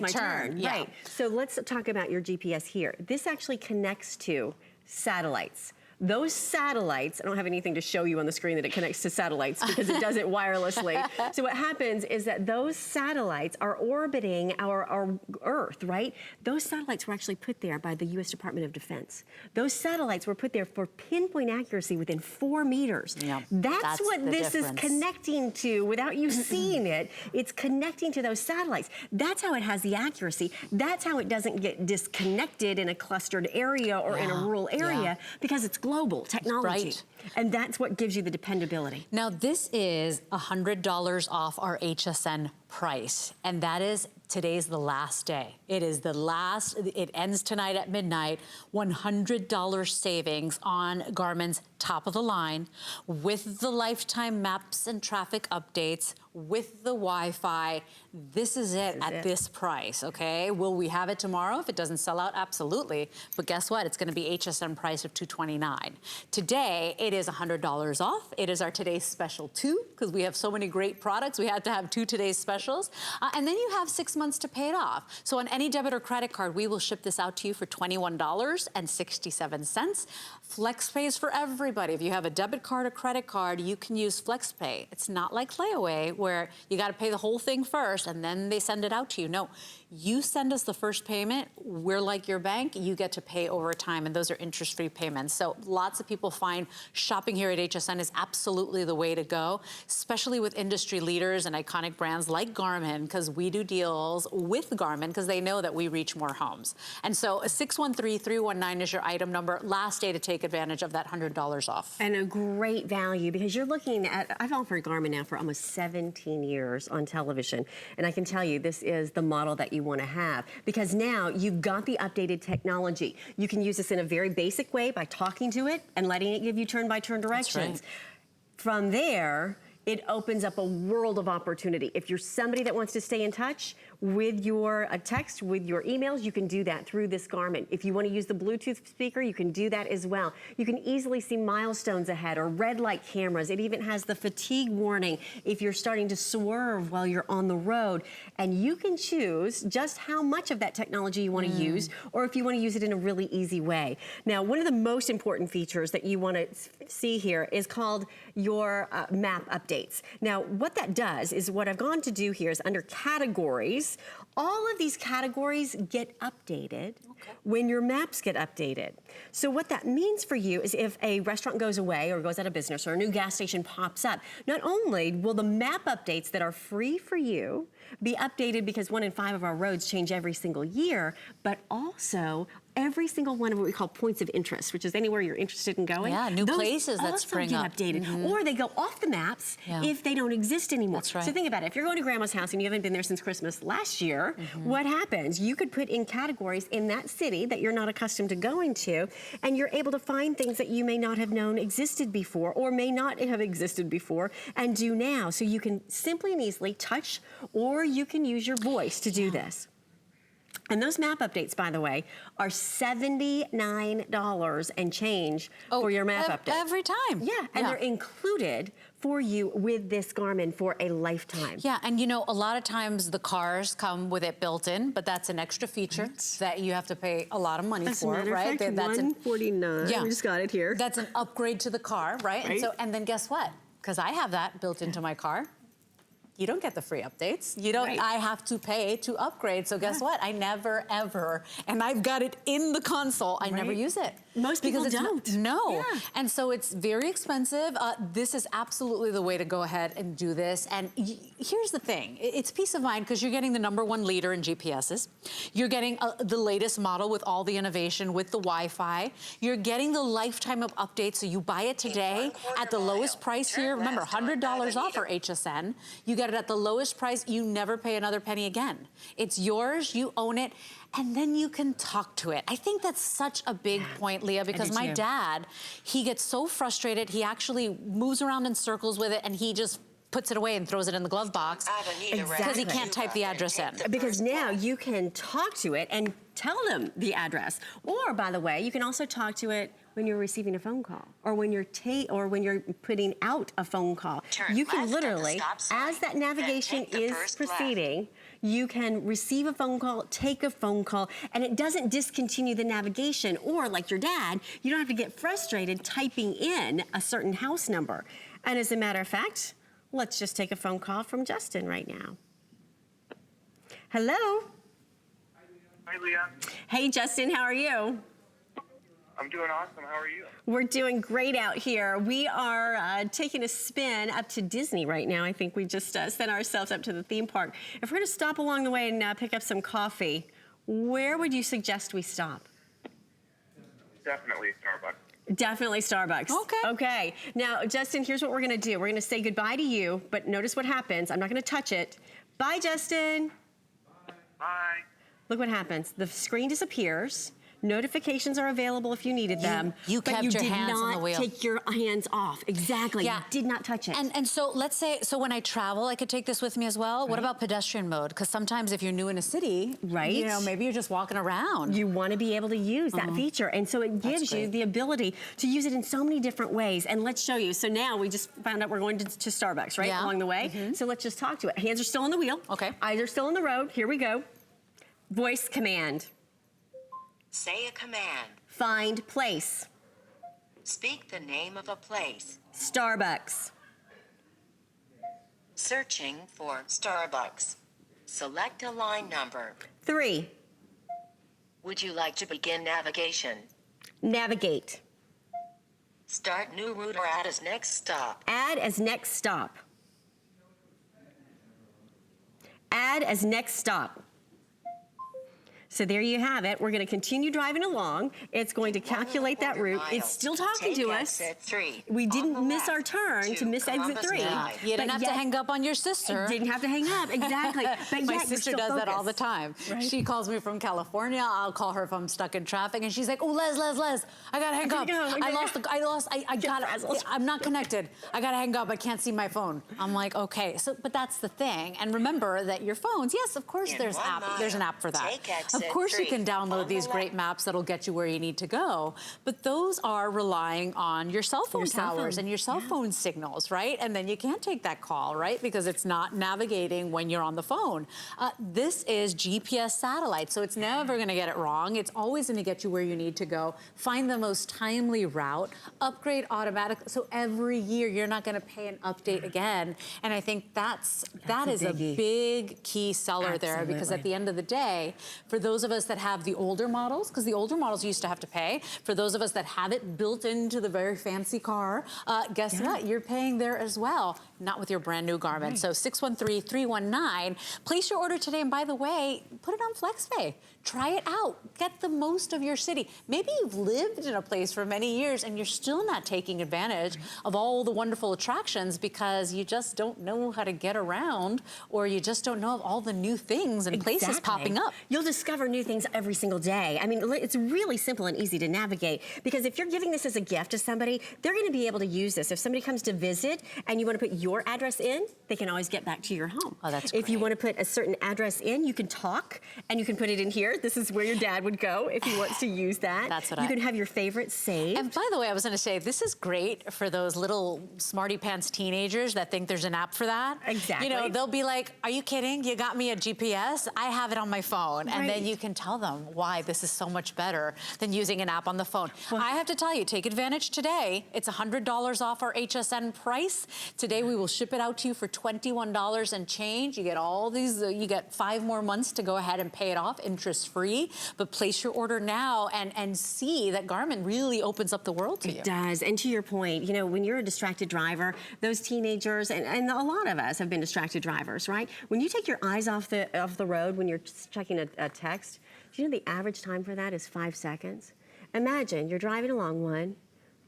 turn. Right. So let's talk about your GPS here. This actually connects to satellites. Those satellites, I don't have anything to show you on the screen that it connects to satellites because it does it wirelessly. So what happens is that those satellites are orbiting our Earth, right? Those satellites were actually put there by the U.S. Department of Defense. Those satellites were put there for pinpoint accuracy within 4 meters. Yeah, that's what this is connecting to without you seeing it. It's connecting to those satellites. That's how it has the accuracy. That's how it doesn't get disconnected in a clustered area or in a rural area because it's global technology. And that's what gives you the dependability. Now this is $100 off our HSN price, and that is today's the last day. It is the last, it ends tonight at midnight. $100 savings on Garmin's top of the line with the lifetime maps and traffic updates, with the Wi-Fi. This is it at this price, okay? Will we have it tomorrow if it doesn't sell out? Absolutely. But guess what? It's gonna be HSN price of $229. Today, it is $100 off. It is our today's special too, because we have so many great products. We had to have 2 today's specials. And then you have 6 months to pay it off. So on any debit or credit card, we will ship this out to you for $21.67. FlexPay is for everybody. If you have a debit card or credit card, you can use FlexPay. It's not like layaway where you got to pay the whole thing first and then they send it out to you. No, you send us the first payment. We're like your bank. You get to pay over time, and those are interest-free payments. So lots of people find shopping here at HSN is absolutely the way to go, especially with industry leaders and iconic brands like Garmin, because we do deals with Garmin because they know that we reach more homes. And so 613-319 is your item number. Last day to take advantage of that $100 off. And a great value because you're looking at, I've offered Garmin now for almost 17 years on television. And I can tell you this is the model that you want to have because now you've got the updated technology. You can use this in a very basic way by talking to it and letting it give you turn-by-turn directions. From there, it opens up a world of opportunity. If you're somebody that wants to stay in touch with your text, with your emails, you can do that through this Garmin. If you want to use the Bluetooth speaker, you can do that as well. You can easily see milestones ahead or red light cameras. It even has the fatigue warning if you're starting to swerve while you're on the road. And you can choose just how much of that technology you want to use or if you want to use it in a really easy way. Now, one of the most important features that you want to see here is called your map updates. Now, what that does is what I've gone to do here is under categories, all of these categories get updated when your maps get updated. So what that means for you is if a restaurant goes away or goes out of business or a new gas station pops up, not only will the map updates that are free for you be updated because 1 in 5 of our roads change every single year, but also every single one of what we call points of interest, which is anywhere you're interested in going. Yeah, new places that spring up. Updated. Or they go off the maps if they don't exist anymore. That's right. So think about it. If you're going to grandma's house and you haven't been there since Christmas last year, what happens? You could put in categories in that city that you're not accustomed to going to, and you're able to find things that you may not have known existed before or may not have existed before and do now. So you can simply and easily touch, or you can use your voice to do this. And those map updates, by the way, are $79 and change for your map update. Every time. Yeah, and they're included for you with this Garmin for a lifetime. Yeah, and you know, a lot of times the cars come with it built in, but that's an extra feature that you have to pay a lot of money for, right? That's $149. Yeah. We just got it here. That's an upgrade to the car, right? And so, and then guess what? Because I have that built into my car. You don't get the free updates. You don't, I have to pay to upgrade. So guess what? I never, ever, and I've got it in the console, I never use it. Most people don't. No. Yeah. And so it's very expensive. This is absolutely the way to go ahead and do this. And here's the thing. It's peace of mind because you're getting the #1 leader in GPSs. You're getting the latest model with all the innovation with the Wi-Fi. You're getting the lifetime of updates. So you buy it today at the lowest price here. Remember, $100 off for HSN. You get it at the lowest price. You never pay another penny again. It's yours. You own it. And then you can talk to it. I think that's such a big point, Leah, because my dad, he gets so frustrated. He actually moves around in circles with it and he just puts it away and throws it in the glove box because he can't type the address in. Because now you can talk to it and tell them the address. Or, by the way, you can also talk to it when you're receiving a phone call or when you're putting out a phone call. You can literally, as that navigation is proceeding, you can receive a phone call, take a phone call, and it doesn't discontinue the navigation. Or like your dad, you don't have to get frustrated typing in a certain house number. And as a matter of fact, let's just take a phone call from Justin right now. Hello? Hi, Leah. Hey, Justin, how are you? I'm doing awesome. How are you? We're doing great out here. We are taking a spin up to Disney right now. I think we just sent ourselves up to the theme park. If we're going to stop along the way and pick up some coffee, where would you suggest we stop? Definitely Starbucks. Definitely Starbucks. Okay. Okay. Now, Justin, here's what we're going to do. We're going to say goodbye to you, but notice what happens. I'm not going to touch it. Bye, Justin. Bye. Look what happens. The screen disappears. Notifications are available if you needed them. You but kept you your did hands on the not wheel. take your hands off. Exactly. Yeah. You did not touch it. And so let's say, so when I travel, I could take this with me as well. What about pedestrian mode? Because sometimes if you're new in a city, you know, maybe you're just walking around. You want to be able to use that feature. And so it gives you the ability to use it in so many different ways. And let's show you. So now we just found out we're going to Starbucks, right? Yeah. Along the way. So let's just talk to it. Hands are still on the wheel. Okay. Eyes are still on the road. Here we go. Voice command. Say a command. Find place. Speak the name of a place. Starbucks. Searching for Starbucks. Select a line number. 3. Would you like to begin navigation? Navigate. Start new route or add as next stop. Add as next stop. Add as next stop. So there you have it. We're going to continue driving along. It's going to calculate that route. It's still talking to us. Exit 3. We didn't miss our turn to miss exit 3. You didn't have to hang up on your sister. Didn't have to hang up, exactly. But My yet sister does that all the time. Right? She calls me from California. I'll call her if I'm stuck in traffic, and she's like, "Oh, Les, I gotta hang up. I'm not connected. I gotta hang up. I can't see my phone." I'm like, "Okay." So, but that's the thing. And remember that your phones, yes, of course, there's an app for that. Of course, you can download these great maps that'll get you where you need to go. But those are relying on your cell phone towers and your cell phone signals, right? And then you can't take that call, right? Because it's not navigating when you're on the phone. This is GPS satellite, so it's never going to get it wrong. It's always going to get you where you need to go. Find the most timely route. Upgrade automatically. So every year you're not going to pay an update again. And I think that is a big key seller there, because at the end of the day, for those of us that have the older models, because the older models used to have to pay. For those of us that have it built into the very fancy car, guess what? You're paying there as well, not with your brand new Garmin. So 613-319. Place your order today. And by the way, put it on FlexPay. Try it out. Get the most of your city. Maybe you've lived in a place for many years and you're still not taking advantage of all the wonderful attractions because you just don't know how to get around, or you just don't know of all the new things and places popping up. You'll discover new things every single day. I mean, it's really simple and easy to navigate, because if you're giving this as a gift to somebody, they're going to be able to use this. If somebody comes to visit and you want to put your address in, they can always get back to your home. Oh, that's great. If you want to put a certain address in, you can talk and you can put it in here. This is where your dad would go if he wants to use that. That's what you can have your favorite saved. And by the way, I was going to say, this is great for those little smarty pants teenagers that think there's an app for that. Exactly. You know, they'll be like, "Are you kidding? You got me a GPS? I have it on my phone." And then you can tell them why this is so much better than using an app on the phone. Well, I have to tell you, take advantage today. It's $100 off our HSN price. Today we will ship it out to you for $21 and change. You get all these, you get 5 more months to go ahead and pay it off interest-free. But place your order now and see that Garmin really opens up the world to you. It does. And to your point, you know, when you're a distracted driver, those teenagers, and a lot of us have been distracted drivers, right? When you take your eyes off the road when you're checking a text, do you know the average time for that is 5 seconds? Imagine you're driving along, 1,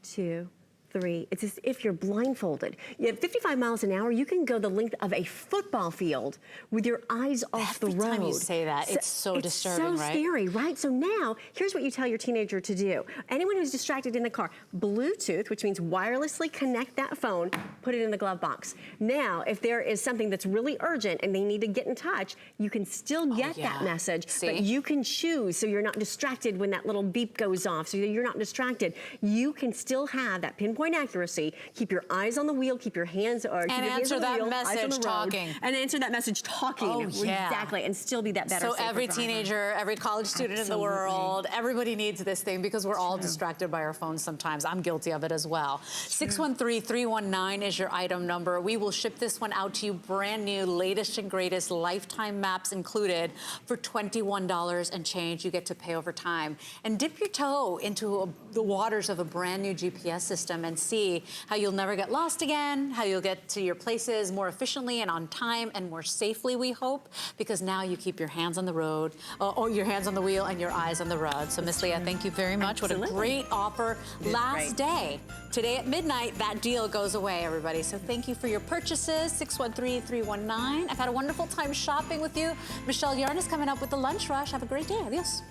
2, 3. It's as if you're blindfolded. You have 55 miles an hour. You can go the length of a football field with your eyes off the road. Every time you say that, it's so disturbing, right? It's so scary, right? So now, here's what you tell your teenager to do. Anyone who's distracted in the car, Bluetooth, which means wirelessly connect that phone, put it in the glove box. Now, if there is something that's really urgent and they need to get in touch, you can still get that message, but you can choose so you're not distracted when that little beep goes off, so you're not distracted. You can still have that pinpoint accuracy. Keep your eyes on the wheel, keep your hands or keep your hands on the wheel, eyes on the road, and answer that message talking. Oh, yeah. Exactly, and still be that better. So every teenager, every college student in the world, everybody needs this thing because we're all distracted by our phones sometimes. I'm guilty of it as well. 613-319 is your item number. We will ship this one out to you brand new, latest and greatest, lifetime maps included for $21 and change. You get to pay over time. And dip your toe into the waters of a brand new GPS system and see how you'll never get lost again, how you'll get to your places more efficiently and on time and more safely, we hope, because now you keep your hands on the road, or your hands on the wheel and your eyes on the road. So Miss Leah, thank you very much. What a great offer. Last day. Today at midnight, that deal goes away, everybody. So thank you for your purchases. 613-319. I've had a wonderful time shopping with you. Michelle Yarn is coming up with the Lunch Rush. Have a great day. Adios.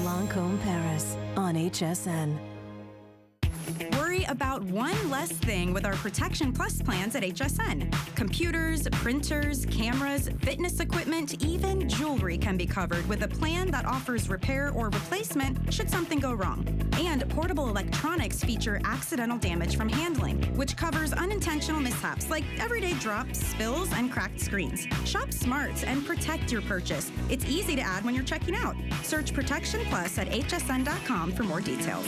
Lancôme Paris on HSN. Worry about one less thing with our Protection Plus plans at HSN. Computers, printers, cameras, fitness equipment, even jewelry can be covered with a plan that offers repair or replacement should something go wrong. And portable electronics feature accidental damage from handling, which covers unintentional mishaps like everyday drops, spills, and cracked screens. Shop smart and protect your purchase. It's easy to add when you're checking out. Search Protection Plus at hsn.com for more details.